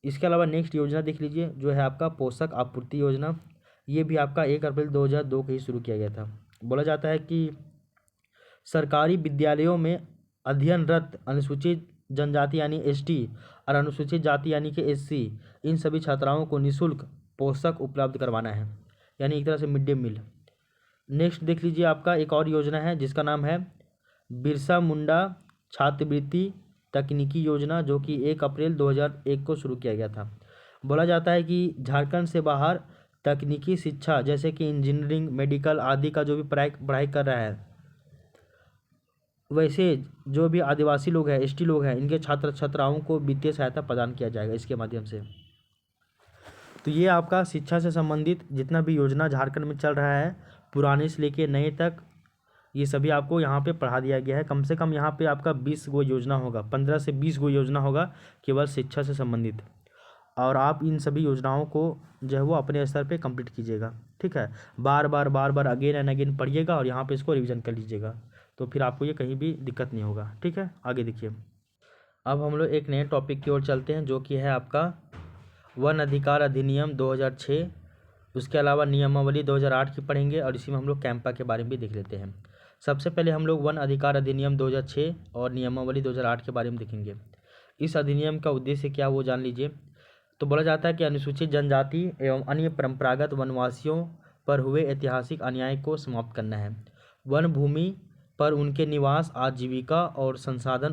इसके अलावा नेक्स्ट योजना देख लीजिए जो है आपका पोषक आपूर्ति योजना, ये भी आपका 1 अप्रैल 2002 को ही शुरू किया गया था। बोला जाता है कि सरकारी विद्यालयों में अध्ययनरत अनुसूचित जनजाति यानी ST और अनुसूचित जाति यानी कि SC, इन सभी छात्राओं को निःशुल्क पोषक उपलब्ध करवाना है, यानी एक तरह से मिड डे मील। नेक्स्ट देख लीजिए आपका एक और योजना है जिसका नाम है बिरसा मुंडा छात्रवृत्ति तकनीकी योजना, जो कि 1 अप्रैल 2001 को शुरू किया गया था। बोला जाता है कि झारखंड से बाहर तकनीकी शिक्षा जैसे कि इंजीनियरिंग, मेडिकल आदि का जो भी पढ़ाई कर रहा है, वैसे जो भी आदिवासी लोग हैं, ST लोग हैं, इनके छात्र छात्राओं को वित्तीय सहायता प्रदान किया जाएगा इसके माध्यम से। तो ये आपका शिक्षा से संबंधित जितना भी योजना झारखंड में चल रहा है, पुराने से लेके नए तक, ये सभी आपको यहाँ पे पढ़ा दिया गया है। कम से कम यहाँ पे आपका 20 गो योजना होगा, 15 से 20 गो योजना होगा केवल शिक्षा से संबंधित, और आप इन सभी योजनाओं को जो है वो अपने स्तर पे कंप्लीट कीजिएगा। ठीक है, बार बार अगेन एंड अगेन पढ़िएगा और यहाँ पे इसको रिवीजन कर लीजिएगा, तो फिर आपको ये कहीं भी दिक्कत नहीं होगा। ठीक है, आगे देखिए। अब हम लोग एक नए टॉपिक की ओर चलते हैं जो कि है आपका वन अधिकार अधिनियम 2006। उसके अलावा नियमावली 2008 की पढ़ेंगे और इसी में हम लोग कैंपा के बारे में भी देख लेते हैं। सबसे पहले हम लोग वन अधिकार अधिनियम 2006 और नियमावली 2008 के बारे में देखेंगे। इस अधिनियम का उद्देश्य क्या वो जान लीजिए। तो बोला जाता है कि अनुसूचित जनजाति एवं अन्य परंपरागत वनवासियों पर हुए ऐतिहासिक अन्याय को समाप्त करना है। वन भूमि पर उनके निवास, आजीविका और संसाधन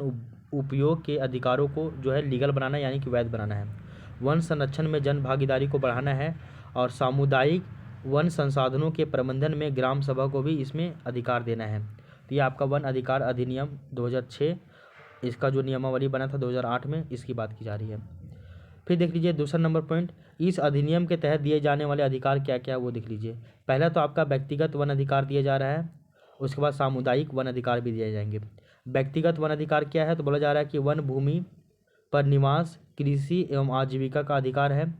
उपयोग के अधिकारों को जो है लीगल बनाना यानी कि वैध बनाना है। वन संरक्षण में जन भागीदारी को बढ़ाना है और सामुदायिक वन संसाधनों के प्रबंधन में ग्राम सभा को भी इसमें अधिकार देना है। तो ये आपका वन अधिकार अधिनियम 2006, इसका जो नियमावली बना था 2008 में, इसकी बात की जा रही है। फिर देख लीजिए दूसरा नंबर पॉइंट, इस अधिनियम के तहत दिए जाने वाले अधिकार क्या क्या वो देख लीजिए। पहला तो आपका व्यक्तिगत वन अधिकार दिया जा रहा है, उसके बाद सामुदायिक वन अधिकार भी दिए जाएंगे। व्यक्तिगत वन अधिकार क्या है, तो बोला जा रहा है कि वन भूमि पर निवास, कृषि एवं आजीविका का अधिकार है।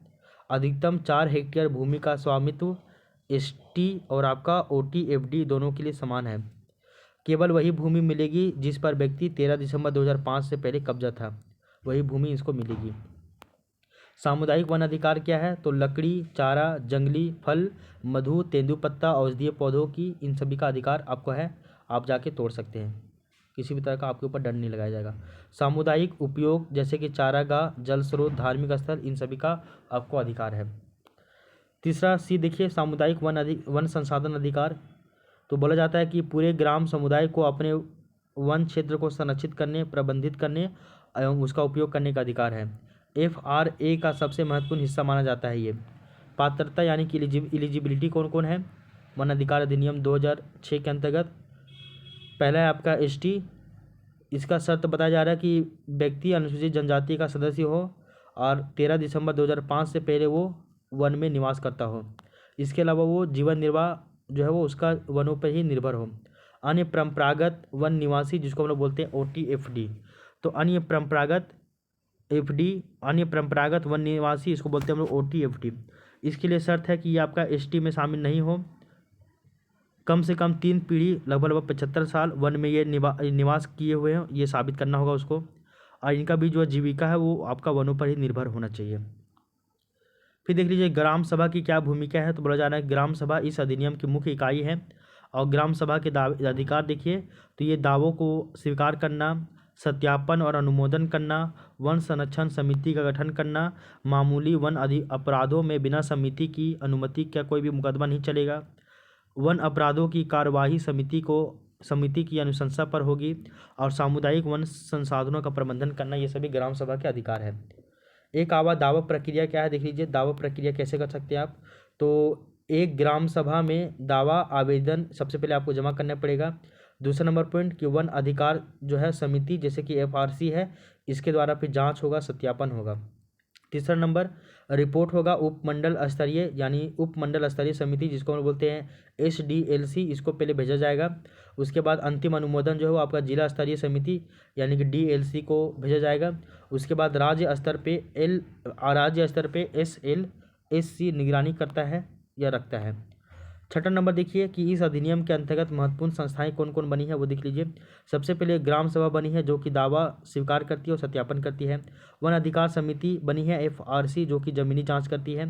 अधिकतम 4 हेक्टेयर भूमि का स्वामित्व ST और आपका OT FD दोनों के लिए समान है। केवल वही भूमि मिलेगी जिस पर व्यक्ति 13 दिसंबर 2005 से पहले कब्जा था, वही भूमि इसको मिलेगी। सामुदायिक वन अधिकार क्या है, तो लकड़ी, चारा, जंगली फल, मधु, तेंदुपत्ता, औषधीय पौधों की, इन सभी का अधिकार आपको है, आप जाके तोड़ सकते हैं, किसी भी तरह का आपके ऊपर दंड नहीं लगाया जाएगा। सामुदायिक उपयोग जैसे कि चारागाह, जल स्रोत, धार्मिक स्थल, इन सभी का आपको अधिकार है। तीसरा C देखिए, सामुदायिक वन संसाधन अधिकार। तो बोला जाता है कि पूरे ग्राम समुदाय को अपने वन क्षेत्र को संरक्षित करने, प्रबंधित करने एवं उसका उपयोग करने का अधिकार है। FRA का सबसे महत्वपूर्ण हिस्सा माना जाता है ये। पात्रता यानी कि एलिजिबिलिटी कौन कौन है वन अधिकार अधिनियम 2006 के अंतर्गत। पहला है आपका ST, इसका शर्त बताया जा रहा है कि व्यक्ति अनुसूचित जनजाति का सदस्य हो और 13 दिसंबर 2005 से पहले वो वन में निवास करता हो। इसके अलावा वो जीवन निर्वाह जो है वो उसका वनों पर ही निर्भर हो। अन्य परंपरागत वन निवासी जिसको हम लोग बोलते हैं OT FD, तो अन्य परंपरागत वन निवासी इसको बोलते हैं हम लोग OT FD। इसके लिए शर्त है कि ये आपका ST में शामिल नहीं हो, कम से कम 3 पीढ़ी लगभग 75 साल वन में ये निवास किए हुए हैं, ये साबित करना होगा उसको, और इनका भी जो जीविका है वो आपका वनों पर ही निर्भर होना चाहिए। फिर देख लीजिए ग्राम सभा की क्या भूमिका है, तो बोला जा रहा है ग्राम सभा इस अधिनियम की मुख्य इकाई है। और ग्राम सभा के अधिकार देखिए, तो ये दावों को स्वीकार करना, सत्यापन और अनुमोदन करना, वन संरक्षण समिति का गठन करना, मामूली वन अपराधों में बिना समिति की अनुमति का कोई भी मुकदमा नहीं चलेगा, वन अपराधों की कार्यवाही समिति की अनुशंसा पर होगी, और सामुदायिक वन संसाधनों का प्रबंधन करना, ये सभी ग्राम सभा के अधिकार है। एक आवा दावा प्रक्रिया क्या है देख लीजिए। दावा प्रक्रिया कैसे कर सकते हैं आप, तो एक ग्राम सभा में दावा आवेदन सबसे पहले आपको जमा करना पड़ेगा। दूसरा नंबर पॉइंट कि वन अधिकार जो है समिति जैसे कि FRC है, इसके द्वारा फिर जांच होगा, सत्यापन होगा। तीसरा नंबर रिपोर्ट होगा उपमंडल स्तरीय यानी उपमंडल स्तरीय समिति जिसको हम बोलते हैं SDLC, इसको पहले भेजा जाएगा। उसके बाद अंतिम अनुमोदन जो है वो आपका जिला स्तरीय समिति यानी कि DLC को भेजा जाएगा। उसके बाद राज्य स्तर पे SLSC निगरानी करता है या रखता है। छठा नंबर देखिए कि इस अधिनियम के अंतर्गत महत्वपूर्ण संस्थाएं कौन कौन बनी है वो देख लीजिए। सबसे पहले ग्राम सभा बनी है जो कि दावा स्वीकार करती है और सत्यापन करती है। वन अधिकार समिति बनी है FRC जो कि जमीनी जांच करती है।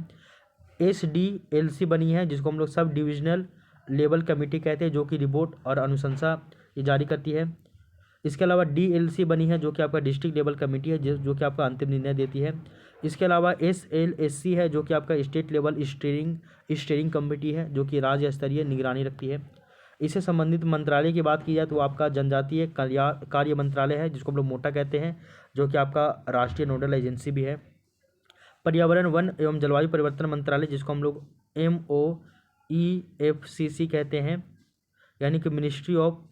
SDLC बनी है जिसको हम लोग सब डिविजनल लेवल कमेटी कहते हैं जो कि रिपोर्ट और अनुशंसा ये जारी करती है। इसके अलावा DLC बनी है जो कि आपका डिस्ट्रिक्ट लेवल कमेटी है जो कि आपका अंतिम निर्णय देती है। इसके अलावा SLSC है जो कि आपका स्टेट लेवल स्टीयरिंग कमेटी है जो कि राज्य स्तरीय निगरानी रखती है। इससे संबंधित मंत्रालय की बात की जाए तो आपका जनजातीय कार्य मंत्रालय है जिसको हम लोग मोटा कहते हैं, जो कि आपका राष्ट्रीय नोडल एजेंसी भी है। पर्यावरण वन एवं जलवायु परिवर्तन मंत्रालय जिसको हम लोग MOEFCC कहते हैं, यानी कि मिनिस्ट्री ऑफ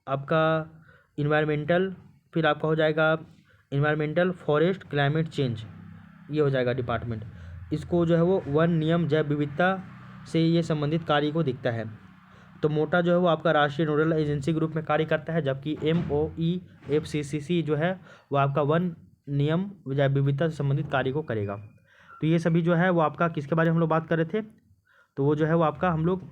आपका इन्वायरमेंटल, फिर आपका हो जाएगा इन्वायरमेंटल फॉरेस्ट क्लाइमेट चेंज, ये हो जाएगा डिपार्टमेंट। इसको जो है वो वन नियम जैव विविधता से ये संबंधित कार्य को दिखता है। तो मोटा जो है वो आपका राष्ट्रीय नोडल एजेंसी के रूप में कार्य करता है, जबकि MOEFCC जो है वो आपका वन नियम जैव विविधता से संबंधित कार्य को करेगा। तो ये सभी जो है वो आपका किसके बारे में हम लोग बात कर रहे थे, तो वो जो है वो आपका हम लोग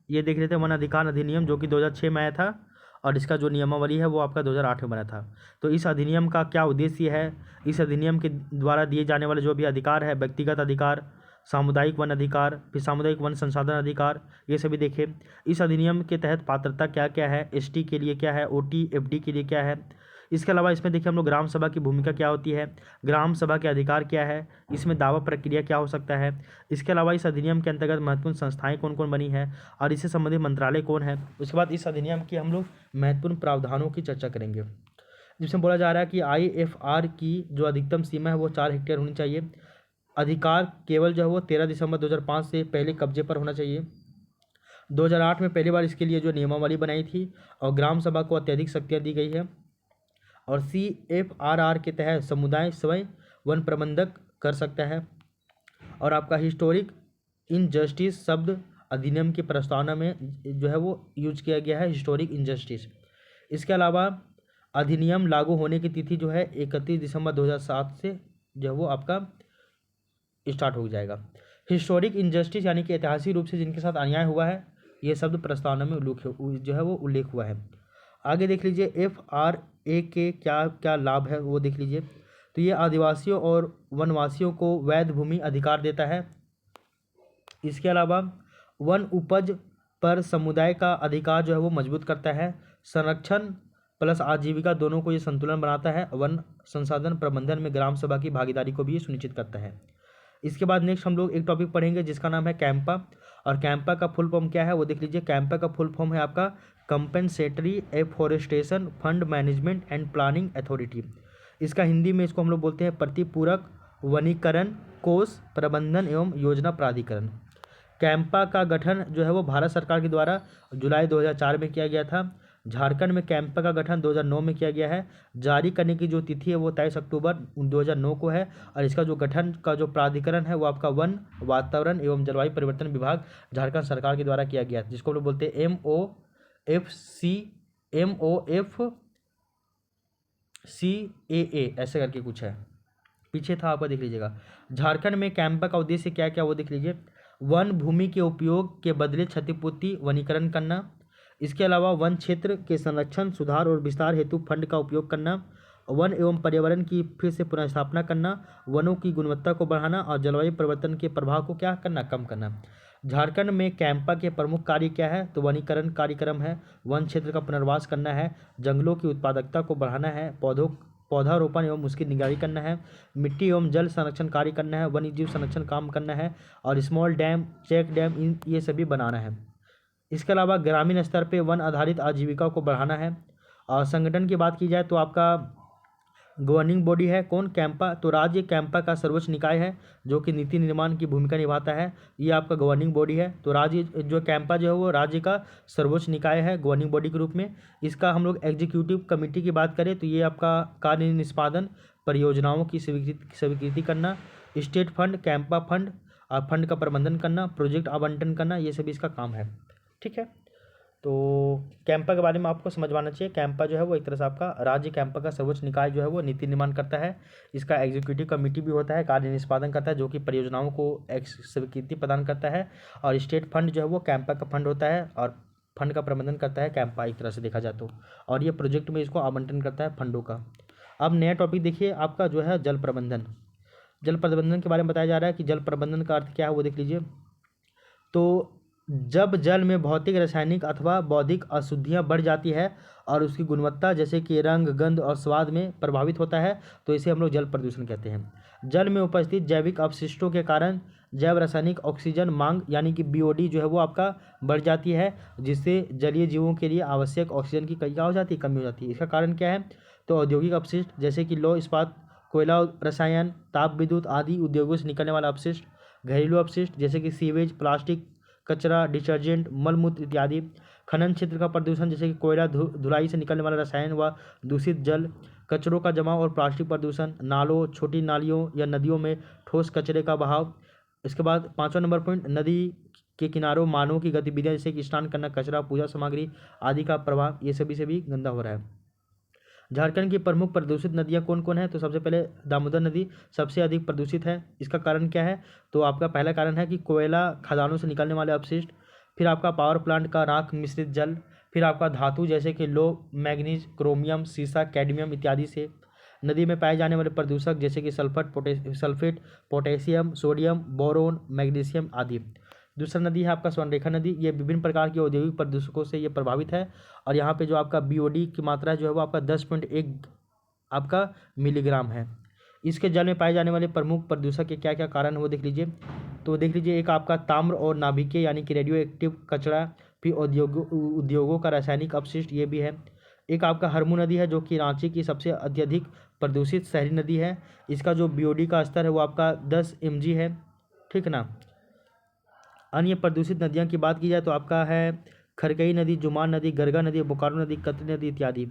ये देख रहे थे वन अधिकार अधिनियम जो कि 2006 में आया था और इसका जो नियमावली है वो आपका 2008 में बना था। तो इस अधिनियम का क्या उद्देश्य है, इस अधिनियम के द्वारा दिए जाने वाले जो भी अधिकार है, व्यक्तिगत अधिकार, सामुदायिक वन अधिकार, फिर सामुदायिक वन संसाधन अधिकार, ये सभी देखें। इस अधिनियम के तहत पात्रता क्या क्या है, ST के लिए क्या है, OT FD के लिए क्या है। इसके अलावा इसमें देखिए हम लोग ग्राम सभा की भूमिका क्या होती है, ग्राम सभा के अधिकार क्या है, इसमें दावा प्रक्रिया क्या हो सकता है। इसके अलावा इस अधिनियम के अंतर्गत महत्वपूर्ण संस्थाएं कौन कौन बनी है और इससे संबंधित मंत्रालय कौन है। उसके बाद इस अधिनियम की हम लोग महत्वपूर्ण प्रावधानों की चर्चा करेंगे, जिसमें बोला जा रहा है कि IFR की जो अधिकतम सीमा है वो 4 हेक्टेयर होनी चाहिए। अधिकार केवल जो है वो 13 दिसंबर 2005 से पहले कब्जे पर होना चाहिए। 2008 में पहली बार इसके लिए जो नियमावली बनाई थी और ग्राम सभा को अत्यधिक शक्तियाँ दी गई है। और CFRR के तहत समुदाय स्वयं वन प्रबंधक कर सकता है। और आपका हिस्टोरिक इनजस्टिस शब्द अधिनियम की प्रस्तावना में जो है वो यूज किया गया है, हिस्टोरिक इनजस्टिस। इसके अलावा अधिनियम लागू होने की तिथि जो है 31 दिसंबर 2007 से जो है वो आपका स्टार्ट हो जाएगा। हिस्टोरिक इनजस्टिस यानी कि ऐतिहासिक रूप से जिनके साथ अन्याय हुआ है, ये शब्द प्रस्तावना में जो है वो उल्लेख हुआ है। आगे देख लीजिए FRA के क्या क्या लाभ है वो देख लीजिए। तो ये आदिवासियों और वनवासियों को वैध भूमि अधिकार देता है। इसके अलावा वन उपज पर समुदाय का अधिकार जो है वो मजबूत करता है। संरक्षण प्लस आजीविका दोनों को ये संतुलन बनाता है। वन संसाधन प्रबंधन में ग्राम सभा की भागीदारी को भी ये सुनिश्चित करता है। इसके बाद नेक्स्ट हम लोग एक टॉपिक पढ़ेंगे जिसका नाम है कैंपा। और कैंपा का फुल फॉर्म क्या है वो देख लीजिए। कैंपा का फुल फॉर्म है आपका compensatory afforestation fund management and planning authority. इसका हिंदी में इसको हम लोग बोलते हैं प्रतिपूरक वनीकरण कोष प्रबंधन एवं योजना प्राधिकरण। कैंपा का गठन जो है वो भारत सरकार के द्वारा जुलाई 2004 में किया गया था। झारखंड में कैंपा का गठन 2009 में किया गया है। जारी करने की जो तिथि है वो 23 अक्टूबर 2009 को है। और इसका जो गठन का जो प्राधिकरण है वो आपका वन वातावरण एवं जलवायु परिवर्तन विभाग झारखंड सरकार के द्वारा किया गया, जिसको हम लोग बोलते हैं MOFCAA ऐसे करके कुछ है, पीछे था आपका, देख लीजिएगा। झारखंड में कैंपा का उद्देश्य क्या क्या वो देख लीजिए। वन भूमि के उपयोग के बदले क्षतिपूर्ति वनीकरण करना। इसके अलावा वन क्षेत्र के संरक्षण सुधार और विस्तार हेतु फंड का उपयोग करना। वन एवं पर्यावरण की फिर से पुनर्स्थापना करना। वनों की गुणवत्ता को बढ़ाना और जलवायु परिवर्तन के प्रभाव को क्या करना, कम करना। झारखंड में कैंपा के प्रमुख कार्य क्या है तो वनीकरण कार्यक्रम है, वन क्षेत्र का पुनर्वास करना है, जंगलों की उत्पादकता को बढ़ाना है, पौधारोपण एवं उसकी निगरानी करना है, मिट्टी एवं जल संरक्षण कार्य करना है, वन्य जीव संरक्षण काम करना है और स्मॉल डैम चेक डैम ये सभी बनाना है। इसके अलावा ग्रामीण स्तर पे वन आधारित आजीविका को बढ़ाना है। और संगठन की बात की जाए तो आपका गवर्निंग बॉडी है कौन? कैंपा। तो राज्य कैंपा का सर्वोच्च निकाय है जो कि नीति निर्माण की भूमिका निभाता है। ये आपका गवर्निंग बॉडी है। तो राज्य जो कैंपा जो है वो राज्य का सर्वोच्च निकाय है गवर्निंग बॉडी के रूप में। इसका हम लोग एग्जीक्यूटिव कमेटी की बात करें तो ये आपका कार्य निष्पादन, परियोजनाओं की स्वीकृति करना, स्टेट फंड, कैंपा फंड और फंड का प्रबंधन करना, प्रोजेक्ट आवंटन करना, ये सभी इसका काम है। ठीक है, तो कैंपा के बारे में आपको समझ में आना चाहिए। कैंपा जो है वो एक तरह से आपका राज्य कैंपा का सर्वोच्च निकाय जो है वो नीति निर्माण करता है। इसका एग्जीक्यूटिव कमेटी भी होता है, कार्य निष्पादन करता है जो कि परियोजनाओं को स्वीकृति प्रदान करता है। और स्टेट फंड जो है वो कैंपा का फंड होता है और फंड का प्रबंधन करता है कैंपा एक तरह से देखा जाए तो। और ये प्रोजेक्ट में इसको आवंटन करता है फंडों का। अब नया टॉपिक देखिए आपका जो है जल प्रबंधन। जल प्रबंधन के बारे में बताया जा रहा है कि जल प्रबंधन का अर्थ क्या है वो देख लीजिए। तो जब जल में भौतिक, रासायनिक अथवा बौद्धिक अशुद्धियां बढ़ जाती है और उसकी गुणवत्ता जैसे कि रंग, गंध और स्वाद में प्रभावित होता है तो इसे हम लोग जल प्रदूषण कहते हैं। जल में उपस्थित जैविक अपशिष्टों के कारण जैव रासायनिक ऑक्सीजन मांग यानी कि बीओडी जो है वो आपका बढ़ जाती है, जिससे जलीय जीवों के लिए आवश्यक ऑक्सीजन की क्या हो जाती है? कमी हो जाती है। इसका कारण क्या है? तो औद्योगिक अपशिष्ट जैसे कि लौह इस्पात, कोयला, रसायन, ताप विद्युत आदि उद्योगों से निकलने वाला अपशिष्ट, घरेलू अपशिष्ट जैसे कि सीवेज, प्लास्टिक कचरा, डिटर्जेंट, मलमूत्र इत्यादि, खनन क्षेत्र का प्रदूषण जैसे कि कोयला धुलाई से निकलने वाला रसायन व दूषित जल, कचरों का जमाव और प्लास्टिक प्रदूषण, नालों, छोटी नालियों या नदियों में ठोस कचरे का बहाव। इसके बाद 5वां नंबर पॉइंट, नदी के किनारों मानव की गतिविधियां जैसे कि स्नान करना, कचरा, पूजा सामग्री आदि का प्रवाह, ये सभी से भी गंदा हो रहा है। झारखंड की प्रमुख प्रदूषित नदियां कौन कौन है? तो सबसे पहले दामोदर नदी सबसे अधिक प्रदूषित है। इसका कारण क्या है? तो आपका पहला कारण है कि कोयला खदानों से निकलने वाले अपशिष्ट, फिर आपका पावर प्लांट का राख मिश्रित जल, फिर आपका धातु जैसे कि लो, मैग्नीज, क्रोमियम, सीसा, कैडमियम इत्यादि से। नदी में पाए जाने वाले प्रदूषक जैसे कि sulphate, potassium, sodium, boron, magnesium आदि। दूसरा नदी है आपका स्वर्णरेखा नदी। ये विभिन्न प्रकार के औद्योगिक प्रदूषकों से ये प्रभावित है और यहाँ पे जो आपका बीओडी की मात्रा जो है वो आपका 10.1 आपका मिलीग्राम है। इसके जल में पाए जाने वाले प्रमुख प्रदूषक के क्या क्या कारण है वो देख लीजिए। तो देख लीजिए, एक आपका ताम्र और नाभिकीय यानी कि रेडियो एक्टिव कचरा, फिर उद्योगों का रासायनिक अपशिष्ट ये भी है। एक आपका हरमू नदी है जो कि रांची की सबसे अत्यधिक प्रदूषित शहरी नदी है। इसका जो बीओडी का स्तर है वो आपका 10 mg है। ठीक ना। अन्य प्रदूषित नदियाँ की बात की जाए तो आपका है खरकई नदी, जुमान नदी, गरगा नदी, बोकारो नदी, कतरी नदी इत्यादि।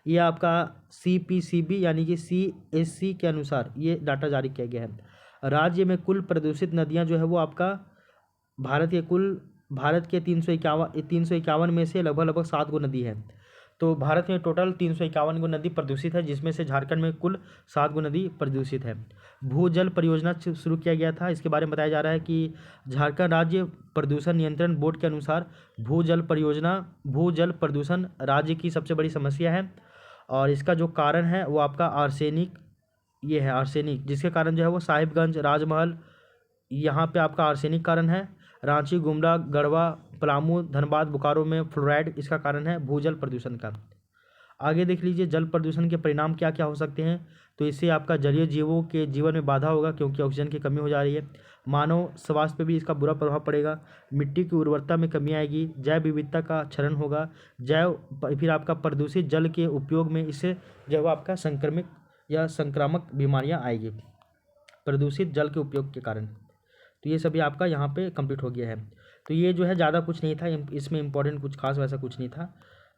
ये आपका CPCB यानी कि CSC के अनुसार ये डाटा जारी किया गया है। राज्य में कुल प्रदूषित नदियाँ जो है वो आपका भारत के 351 में से लगभग 7 गो नदी है। तो भारत में टोटल 351 गो नदी प्रदूषित है, जिसमें से झारखंड में कुल 7 गो नदी प्रदूषित है। भूजल परियोजना शुरू किया गया था। इसके बारे में बताया जा रहा है कि झारखंड राज्य प्रदूषण नियंत्रण बोर्ड के अनुसार भूजल प्रदूषण राज्य की सबसे बड़ी समस्या है और इसका जो कारण है वो आपका आर्सेनिक, ये है आर्सेनिक, जिसके कारण जो है वो साहिबगंज, राजमहल यहाँ पे आपका आर्सेनिक कारण है। रांची, गुमला, गढ़वा, पलामू, धनबाद, बोकारो में फ्लोराइड इसका कारण है भूजल प्रदूषण का। आगे देख लीजिए, जल प्रदूषण के परिणाम क्या क्या हो सकते हैं। तो इससे आपका जलीय जीवों के जीवन में बाधा होगा क्योंकि ऑक्सीजन की कमी हो जा रही है। मानव स्वास्थ्य पे भी इसका बुरा प्रभाव पड़ेगा। मिट्टी की उर्वरता में कमी आएगी। जैव विविधता का क्षरण होगा। फिर आपका प्रदूषित जल के उपयोग में इससे जो है आपका संक्रामक बीमारियाँ आएगी प्रदूषित जल के उपयोग के कारण। तो ये सभी आपका यहाँ पे कंप्लीट हो गया है। तो ये जो है ज़्यादा कुछ नहीं था, इसमें इंपॉर्टेंट कुछ खास वैसा कुछ नहीं था।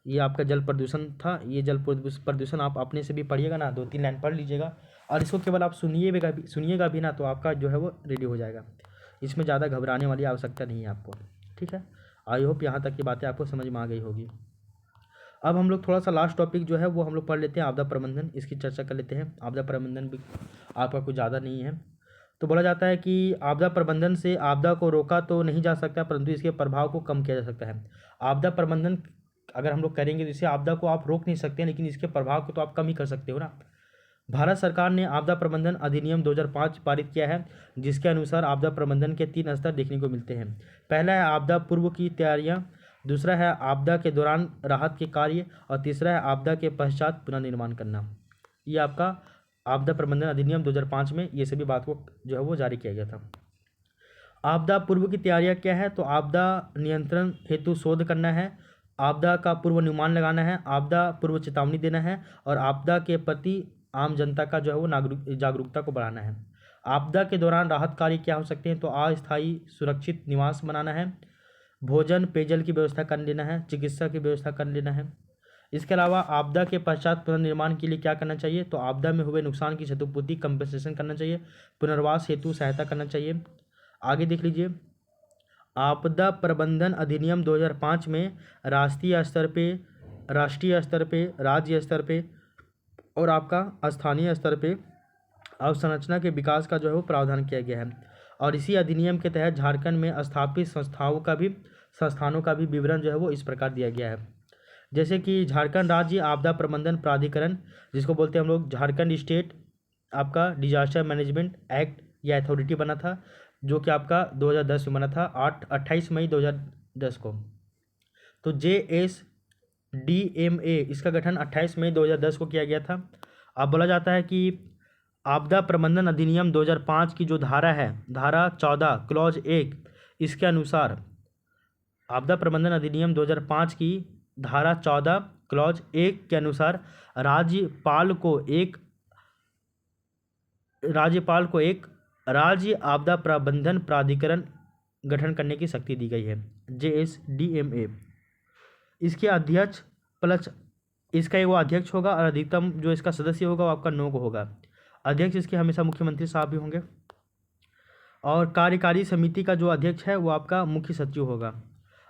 ये आपका जल प्रदूषण था। ये जल प्रदूषण आप अपने से भी पढ़िएगा ना, 2-3 लाइन पढ़ लीजिएगा और इसको केवल आप सुनिएगा भी ना तो आपका जो है वो रेडी हो जाएगा। इसमें ज़्यादा घबराने वाली आवश्यकता नहीं है आपको। ठीक है, आई होप यहाँ तक की बातें आपको समझ में आ गई होगी। अब हम लोग थोड़ा सा लास्ट टॉपिक जो है वो हम लोग पढ़ लेते हैं, आपदा प्रबंधन, इसकी चर्चा कर लेते हैं। आपदा प्रबंधन भी आपका कुछ ज़्यादा नहीं है। तो बोला जाता है कि आपदा प्रबंधन से आपदा को रोका तो नहीं जा सकता परंतु इसके प्रभाव को कम किया जा सकता है। आपदा प्रबंधन अगर हम लोग करेंगे तो इसे आपदा को आप रोक नहीं सकते, लेकिन इसके प्रभाव को तो आप कम ही कर सकते हो ना। भारत सरकार ने आपदा प्रबंधन अधिनियम 2005 पारित किया है, जिसके अनुसार आपदा प्रबंधन के 3 स्तर देखने को मिलते हैं। पहला है आपदा पूर्व की तैयारियां, दूसरा है आपदा के दौरान राहत के कार्य और तीसरा है आपदा के पश्चात पुनर्निर्माण करना। ये आपका आपदा प्रबंधन अधिनियम 2005 में ये सभी बात को जो है वो जारी किया गया था। आपदा पूर्व की तैयारियां क्या है? तो आपदा नियंत्रण हेतु शोध करना है, आपदा का पूर्व अनुमान लगाना है, आपदा पूर्व चेतावनी देना है और आपदा के प्रति आम जनता का जो है वो जागरूकता को बढ़ाना है। आपदा के दौरान राहत कार्य क्या हो सकते हैं, तो अस्थायी सुरक्षित निवास बनाना है, भोजन पेयजल की व्यवस्था कर लेना है, चिकित्सा की व्यवस्था कर लेना है। इसके अलावा आपदा के पश्चात पुनर्निर्माण के लिए क्या करना चाहिए, तो आपदा में हुए नुकसान की क्षतिपूर्ति कंपनसेशन करना चाहिए, पुनर्वास हेतु सहायता करना चाहिए। आगे देख लीजिए, आपदा प्रबंधन अधिनियम 2005 में राष्ट्रीय स्तर पे, राज्य स्तर पे और आपका स्थानीय स्तर पे अवसंरचना के विकास का जो है वो प्रावधान किया गया है। और इसी अधिनियम के तहत झारखंड में स्थापित संस्थानों का भी विवरण जो है वो इस प्रकार दिया गया है। जैसे कि झारखंड राज्य आपदा प्रबंधन प्राधिकरण, जिसको बोलते हैं हम लोग झारखंड स्टेट आपका डिजास्टर मैनेजमेंट एक्ट या अथॉरिटी बना था, जो कि आपका 2010 में बना था, 28 मई 2010 को। तो JSDMA इसका गठन 28 मई 2010 को किया गया था। अब बोला जाता है कि आपदा प्रबंधन अधिनियम 2005 की जो धारा है, धारा 14 क्लॉज 1, इसके अनुसार आपदा प्रबंधन अधिनियम 2005 की धारा 14 क्लॉज 1 के अनुसार राज्यपाल को एक राज्य आपदा प्रबंधन प्राधिकरण गठन करने की शक्ति दी गई है, JSDMA। इसके अध्यक्ष प्लस इसका वो अध्यक्ष होगा और अधिकतम जो इसका सदस्य होगा वो आपका 9 को होगा। अध्यक्ष इसके हमेशा मुख्यमंत्री साहब भी होंगे और कार्यकारी समिति का जो अध्यक्ष है वो आपका मुख्य सचिव होगा।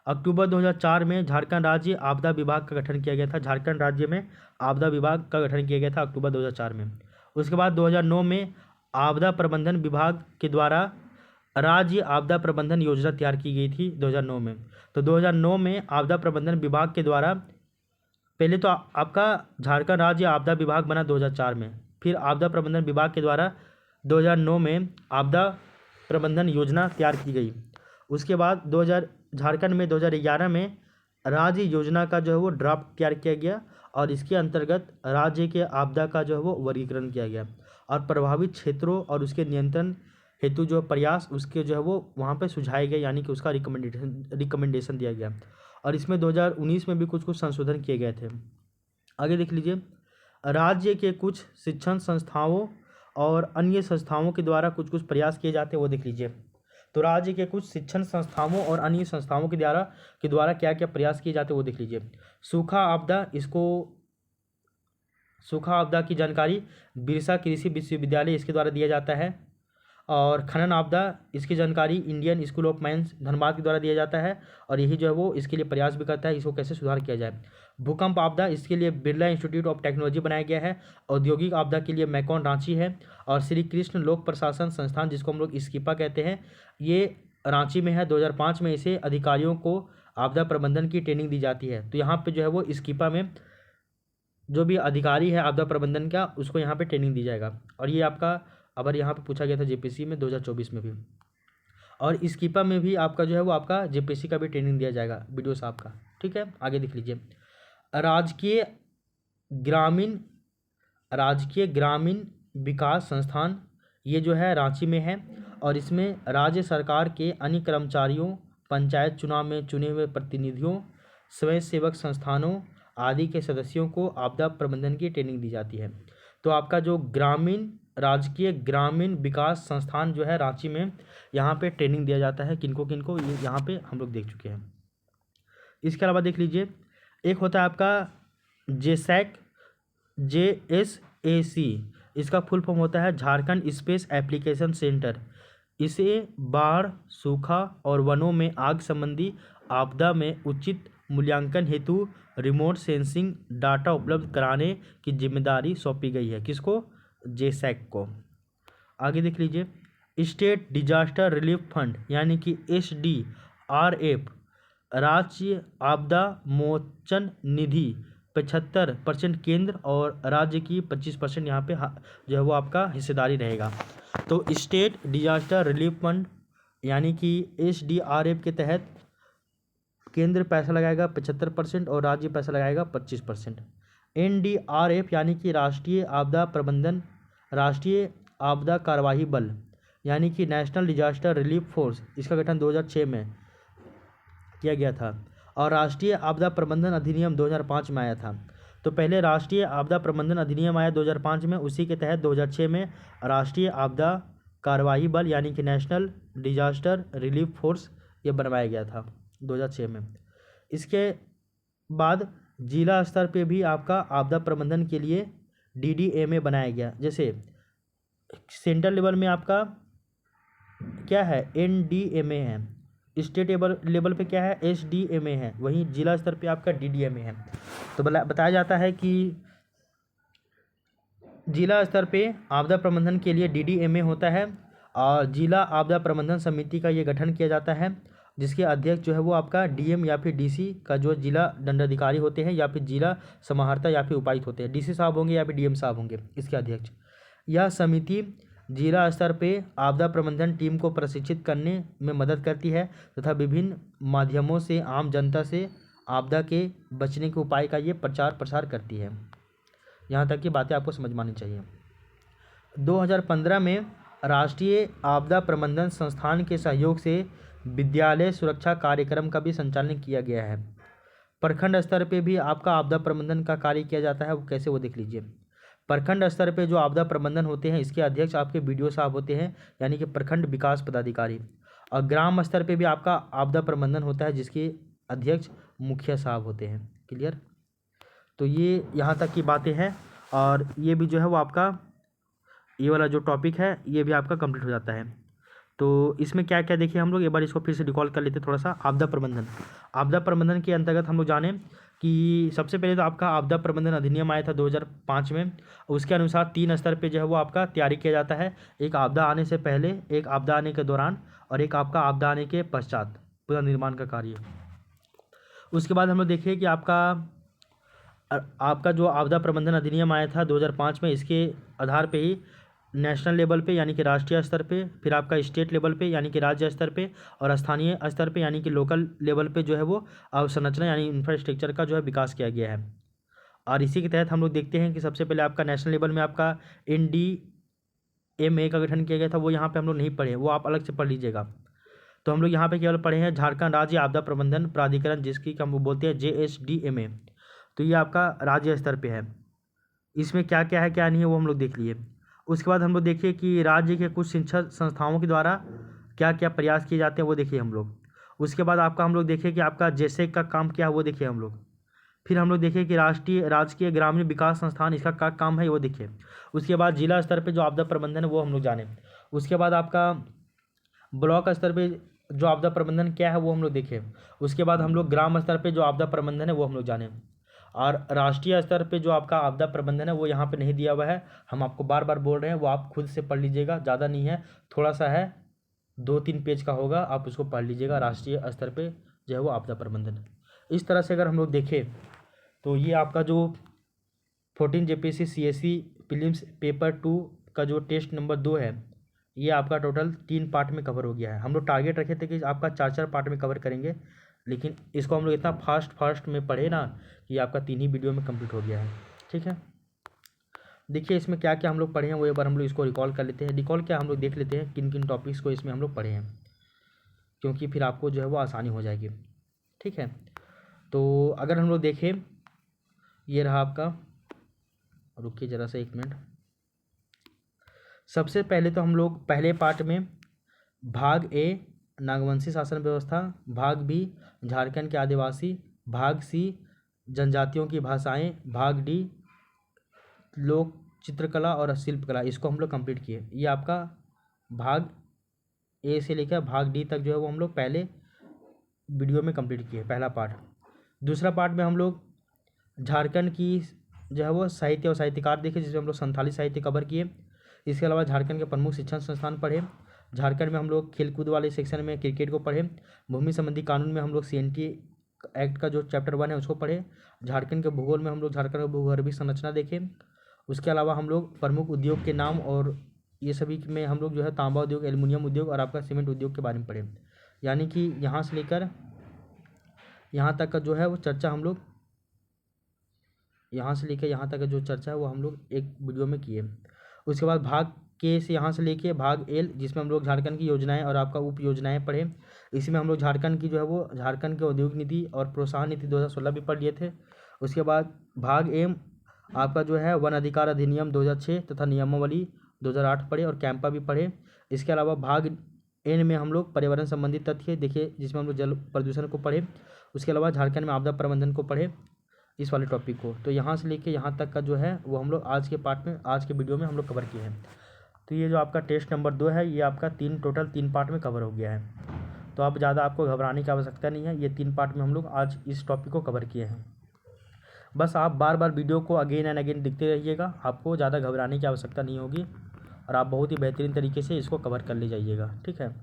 अक्टूबर 2004 में झारखंड राज्य आपदा विभाग का गठन किया गया था। झारखंड राज्य में आपदा विभाग का गठन किया गया था अक्टूबर 2004 में। उसके बाद 2009 में आपदा प्रबंधन विभाग के द्वारा राज्य आपदा प्रबंधन योजना तैयार की गई थी 2009 में। तो 2009 में आपदा प्रबंधन विभाग के द्वारा, पहले तो आपका झारखंड राज्य आपदा विभाग बना 2004 में, फिर आपदा प्रबंधन विभाग के द्वारा 2009 में आपदा प्रबंधन योजना तैयार की गई। उसके बाद झारखंड में 2011 में राज्य योजना का जो है वो ड्राफ्ट तैयार किया गया और इसके अंतर्गत राज्य के आपदा का जो है वो वर्गीकरण किया गया और प्रभावित क्षेत्रों और उसके नियंत्रण हेतु जो प्रयास उसके जो है वो वहाँ पे सुझाए गए, यानी कि उसका रिकमेंडेशन दिया गया। और इसमें 2019 में भी कुछ संशोधन किए गए थे। आगे देख लीजिए, राज्य के कुछ शिक्षण संस्थाओं और अन्य संस्थाओं के द्वारा कुछ प्रयास किए जाते हैं, वो देख लीजिए। तो राज्य के कुछ शिक्षण संस्थाओं और अन्य संस्थाओं के द्वारा क्या क्या प्रयास किए जाते हैं वो देख लीजिए। सूखा आपदा की जानकारी बिरसा कृषि विश्वविद्यालय इसके द्वारा दिया जाता है। और खनन आपदा इसकी जानकारी Indian school of mines Dhanbad के द्वारा दिया जाता है और यही जो है वो इसके लिए प्रयास भी करता है इसको कैसे सुधार किया जाए। भूकंप आपदा इसके लिए बिरला इंस्टीट्यूट ऑफ टेक्नोलॉजी बनाया गया है। औद्योगिक आपदा के लिए मैकॉन रांची है। और श्री कृष्ण लोक प्रशासन संस्थान, जिसको हम लोग स्कीपा कहते हैं, ये रांची में है। 2005 में इसे अधिकारियों को आपदा प्रबंधन की ट्रेनिंग दी जाती है। तो यहाँ पर जो है वो स्कीपा में जो भी अधिकारी है आपदा प्रबंधन का, उसको यहाँ पर ट्रेनिंग दी जाएगा। और ये आपका अगर यहाँ पे पूछा गया था JPSC में 2024 में भी। और स्कीपा में भी आपका जो है वो आपका JPSC का भी ट्रेनिंग दिया जाएगा BDO साहब का। ठीक है, आगे देख लीजिए। राजकीय ग्रामीण विकास संस्थान, ये जो है रांची में है और इसमें राज्य सरकार के अन्य कर्मचारियों, पंचायत चुनाव में चुने हुए प्रतिनिधियों, स्वयं सेवक संस्थानों आदि के सदस्यों को आपदा प्रबंधन की ट्रेनिंग दी जाती है। तो आपका जो राजकीय ग्रामीण विकास संस्थान जो है रांची में, यहाँ पे ट्रेनिंग दिया जाता है किनको ये यहाँ पे हम लोग देख चुके हैं। इसके अलावा देख लीजिए, एक होता है आपका JSAC, इसका फुल फॉर्म होता है झारखंड स्पेस एप्लीकेशन सेंटर। इसे बाढ़, सूखा और वनों में आग संबंधी आपदा में उचित मूल्यांकन हेतु रिमोट सेंसिंग डाटा उपलब्ध कराने की जिम्मेदारी सौंपी गई है। किसको? JSAC को। आगे देख लीजिए, स्टेट डिजास्टर रिलीफ फंड यानी कि SDRF, राज्य आपदा मोचन निधि 75% केंद्र और राज्य की 25% यहाँ पे जो है वो आपका हिस्सेदारी रहेगा। तो स्टेट डिजास्टर रिलीफ फंड यानी कि SDRF के तहत केंद्र पैसा लगाएगा 75% और राज्य पैसा लगाएगा 25%। NDRF यानी कि राष्ट्रीय आपदा कार्यवाही बल यानी कि नेशनल डिजास्टर रिलीफ फोर्स, इसका गठन 2006 में किया गया था और राष्ट्रीय आपदा प्रबंधन अधिनियम 2005 में आया था। तो पहले राष्ट्रीय आपदा प्रबंधन अधिनियम आया 2005 में, उसी के तहत 2006 में राष्ट्रीय आपदा कार्यवाही बल यानी कि नेशनल डिजास्टर रिलीफ फोर्स ये बनवाया गया था 2006 में। इसके बाद जिला स्तर पे भी आपका आपदा प्रबंधन के लिए DDMA बनाया गया। जैसे सेंट्रल लेवल में आपका क्या है, NDMA है, स्टेट लेवल पे क्या है, SDMA है, वहीं जिला स्तर पे आपका DDMA है। तो बताया जाता है कि जिला स्तर पे आपदा प्रबंधन के लिए DDMA होता है और जिला आपदा प्रबंधन समिति का ये गठन किया जाता है, जिसके अध्यक्ष जो है वो आपका DM या फिर DC का जो जिला दंडाधिकारी होते हैं या फिर जिला समाहर्ता या फिर उपायुक्त होते हैं। DC साहब होंगे या फिर DM साहब होंगे इसके अध्यक्ष। यह समिति जिला स्तर पे आपदा प्रबंधन टीम को प्रशिक्षित करने में मदद करती है तथा विभिन्न माध्यमों से आम जनता से आपदा के बचने के उपाय का ये प्रचार प्रसार करती है। यहाँ तक की बातें आपको समझ में आनी चाहिए। 2015 में राष्ट्रीय आपदा प्रबंधन संस्थान के सहयोग से विद्यालय सुरक्षा कार्यक्रम का भी संचालन किया गया है। प्रखंड स्तर पे भी आपका आपदा प्रबंधन का कार्य किया जाता है, वो कैसे वो देख लीजिए। प्रखंड स्तर पे जो आपदा प्रबंधन होते हैं इसके अध्यक्ष आपके BDO साहब होते हैं यानी कि प्रखंड विकास पदाधिकारी, और ग्राम स्तर पे भी आपका आपदा प्रबंधन होता है जिसके अध्यक्ष मुखिया साहब होते हैं। क्लियर। तो ये यहाँ तक की बातें हैं और ये भी जो है वो आपका ये वाला जो टॉपिक है ये भी आपका कंप्लीट हो जाता है। तो इसमें क्या क्या देखिए हम लोग एक बार इसको फिर से रिकॉल कर लेते हैं थोड़ा सा। आपदा प्रबंधन के अंतर्गत हम लोग जाने कि सबसे पहले तो आपका आपदा प्रबंधन अधिनियम आया था 2005 में। उसके अनुसार 3 स्तर पे जो है वो आपका तैयारी किया जाता है, एक आपदा आने से पहले, एक आपदा आने के दौरान और एक आपका आपदा आने के पश्चात पुनर्निर्माण का कार्य। उसके बाद हम लोग देखिए कि आपका जो आपदा प्रबंधन अधिनियम आया था 2005 में, इसके आधार पे ही नेशनल लेवल पे यानी कि राष्ट्रीय स्तर पे, फिर आपका स्टेट लेवल पे यानी कि राज्य स्तर पे और स्थानीय स्तर पे यानी कि लोकल लेवल पे जो है वो अवसंरचना यानी इंफ्रास्ट्रक्चर का जो है विकास किया गया है। और इसी के तहत हम लोग देखते हैं कि सबसे पहले आपका नेशनल लेवल में आपका NDMA का गठन किया गया था, वो यहाँ पे हम लोग नहीं पढ़े, वो आप अलग से पढ़ लीजिएगा। तो हम लोग यहाँ पे केवल पढ़े हैं झारखंड राज्य आपदा प्रबंधन प्राधिकरण, जिसकी हम बोलते हैं JSDMA। तो ये आपका राज्य स्तर पे है। इसमें क्या क्या है क्या नहीं है वो हम लोग देख लिए। उसके बाद हम लोग देखिए कि राज्य के कुछ शिक्षा संस्थाओं के द्वारा क्या क्या प्रयास किए जाते हैं वो देखिए हम लोग। उसके बाद आपका हम लोग देखिए कि आपका JSEC का काम क्या है वो देखिए हम लोग। फिर हम लोग देखिए कि राजकीय ग्रामीण विकास संस्थान इसका क्या काम है वो देखिए। उसके बाद जिला स्तर पे जो आपदा प्रबंधन है वो हम लोग जाने। उसके बाद आपका ब्लॉक स्तर पे जो आपदा प्रबंधन क्या है वो हम लोग देखें। उसके बाद हम लोग ग्राम स्तर पे जो आपदा प्रबंधन है वो हम लोग जाने। और राष्ट्रीय स्तर पे जो आपका आपदा प्रबंधन है वो यहाँ पे नहीं दिया हुआ है, हम आपको बार बार बोल रहे हैं, वो आप खुद से पढ़ लीजिएगा, ज़्यादा नहीं है, थोड़ा सा है, 2-3 पेज का होगा, आप उसको पढ़ लीजिएगा। राष्ट्रीय स्तर पे जो है वो आपदा प्रबंधन। इस तरह से अगर हम लोग देखें तो ये आपका जो 14 JPSC CSE प्रीलिम्स पेपर 2 का जो टेस्ट नंबर 2 है ये आपका टोटल 3 पार्ट में कवर हो गया है। हम लोग टारगेट रखे थे कि आपका 4 पार्ट में कवर करेंगे, लेकिन इसको हम लोग इतना फास्ट में पढ़े ना कि आपका 3 ही वीडियो में कंप्लीट हो गया है। ठीक है, देखिए इसमें क्या क्या हम लोग पढ़े हैं वो एक बार हम लोग इसको रिकॉल कर लेते हैं। रिकॉल क्या हम लोग देख लेते हैं किन किन टॉपिक्स को इसमें हम लोग पढ़े हैं, क्योंकि फिर आपको जो है वो आसानी हो जाएगी। ठीक है, तो अगर हम लोग देखें, ये रहा आपका, रुकिए ज़रा सा 1 मिनट। सबसे पहले तो हम लोग पहले पार्ट में भाग A नागवंशी शासन व्यवस्था, भाग B झारखंड के आदिवासी, भाग C जनजातियों की भाषाएं, भाग D लोक चित्रकला और शिल्पकला, इसको हम लोग कंप्लीट किए। ये आपका भाग A से लेकर भाग D तक जो है वो हम लोग पहले वीडियो में कंप्लीट किए, पहला पार्ट। दूसरा पार्ट में हम लोग झारखंड की जो है वो साहित्य और साहित्यकार देखे, जिसमें हम लोग संथाली साहित्य कवर किए। इसके अलावा झारखंड के प्रमुख शिक्षण संस्थान पढ़े। झारखंड में हम लोग खेलकूद वाले सेक्शन में क्रिकेट को पढ़े। भूमि संबंधी कानून में हम लोग CNT एक्ट का जो चैप्टर 1 है उसको पढ़े। झारखंड के भूगोल में हम लोग झारखंड का भूगर्भीय संरचना देखें। उसके अलावा हम लोग प्रमुख उद्योग के नाम और ये सभी में हम लोग जो है तांबा उद्योग, एल्युमिनियम उद्योग और आपका सीमेंट उद्योग के बारे में पढ़े। यानी कि यहाँ से लेकर यहाँ तक का जो है वो चर्चा हम लोग, यहाँ से लेकर यहाँ तक का जो चर्चा है वो हम लोग एक वीडियो में किए। उसके बाद भाग K से यहाँ से लेके भाग L, जिसमें हम लोग झारखंड की योजनाएं और आपका उप योजनाएं पढ़े। इसी में हम लोग झारखंड की जो है वो झारखंड के औद्योगिक नीति और प्रोत्साहन नीति 2016 भी पढ़ लिए थे। उसके बाद भाग एम आपका जो है वन अधिकार अधिनियम 2006 तथा नियमावली 2008 पढ़े और कैंपा भी पढ़े। इसके अलावा भाग एन में हम लोग पर्यावरण संबंधी तथ्य देखिए, जिसमें हम लोग जल प्रदूषण को पढ़े। उसके अलावा झारखंड में आपदा प्रबंधन को पढ़े, इस वाले टॉपिक को। तो यहाँ से लेके यहाँ तक का जो है वो हम लोग आज के पार्ट में, आज के वीडियो में हम लोग कवर किए हैं। तो ये जो आपका टेस्ट नंबर 2 है, ये आपका टोटल तीन पार्ट में कवर हो गया है। तो अब ज़्यादा आपको घबराने की आवश्यकता नहीं है, ये 3 पार्ट में हम लोग आज इस टॉपिक को कवर किए हैं। बस आप बार बार वीडियो को अगेन एंड अगेन देखते रहिएगा, आपको ज़्यादा घबराने की आवश्यकता नहीं होगी और आप बहुत ही बेहतरीन तरीके से इसको कवर कर ले जाइएगा, ठीक है।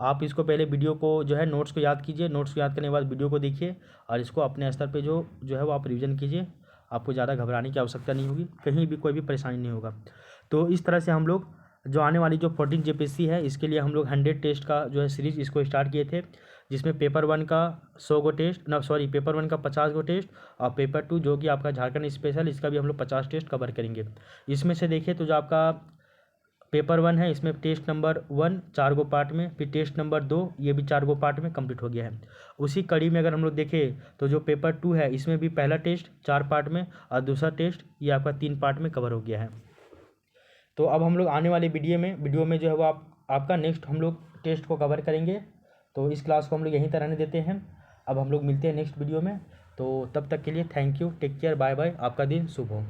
आप इसको पहले वीडियो को जो है नोट्स को याद कीजिए, नोट्स को याद करने के बाद वीडियो को देखिए और इसको अपने स्तर पे जो है वो आप रिवीजन कीजिए। आपको ज़्यादा घबराने की आवश्यकता नहीं होगी, कहीं भी कोई भी परेशानी नहीं होगा। तो इस तरह से हम लोग जो आने वाली जो 14 जेपीएससी है, इसके लिए हम लोग 100 टेस्ट का जो है सीरीज इसको स्टार्ट किए थे, जिसमें पेपर 1 का 100 गो टेस्ट, पेपर 1 का 50 गो टेस्ट और पेपर 2 जो कि आपका झारखंड स्पेशल, इसका भी हम लोग 50 टेस्ट कवर करेंगे। इसमें से देखिए तो जो आपका पेपर 1 है, इसमें टेस्ट नंबर 1 4 गो पार्ट में, फिर टेस्ट नंबर 2 ये भी 4 गो पार्ट में कंप्लीट हो गया है। उसी कड़ी में अगर हम लोग देखें तो जो पेपर 2 है, इसमें भी पहला टेस्ट 4 पार्ट में और दूसरा टेस्ट ये आपका 3 पार्ट में कवर हो गया है। तो अब हम लोग आने वाले वीडियो में जो है वो आपका नेक्स्ट हम लोग टेस्ट को कवर करेंगे। तो इस क्लास को हम लोग यहीं तक रहने देते हैं, अब हम लोग मिलते हैं नेक्स्ट वीडियो में। तो तब तक के लिए thank you, take care, bye bye, आपका दिन शुभ हो।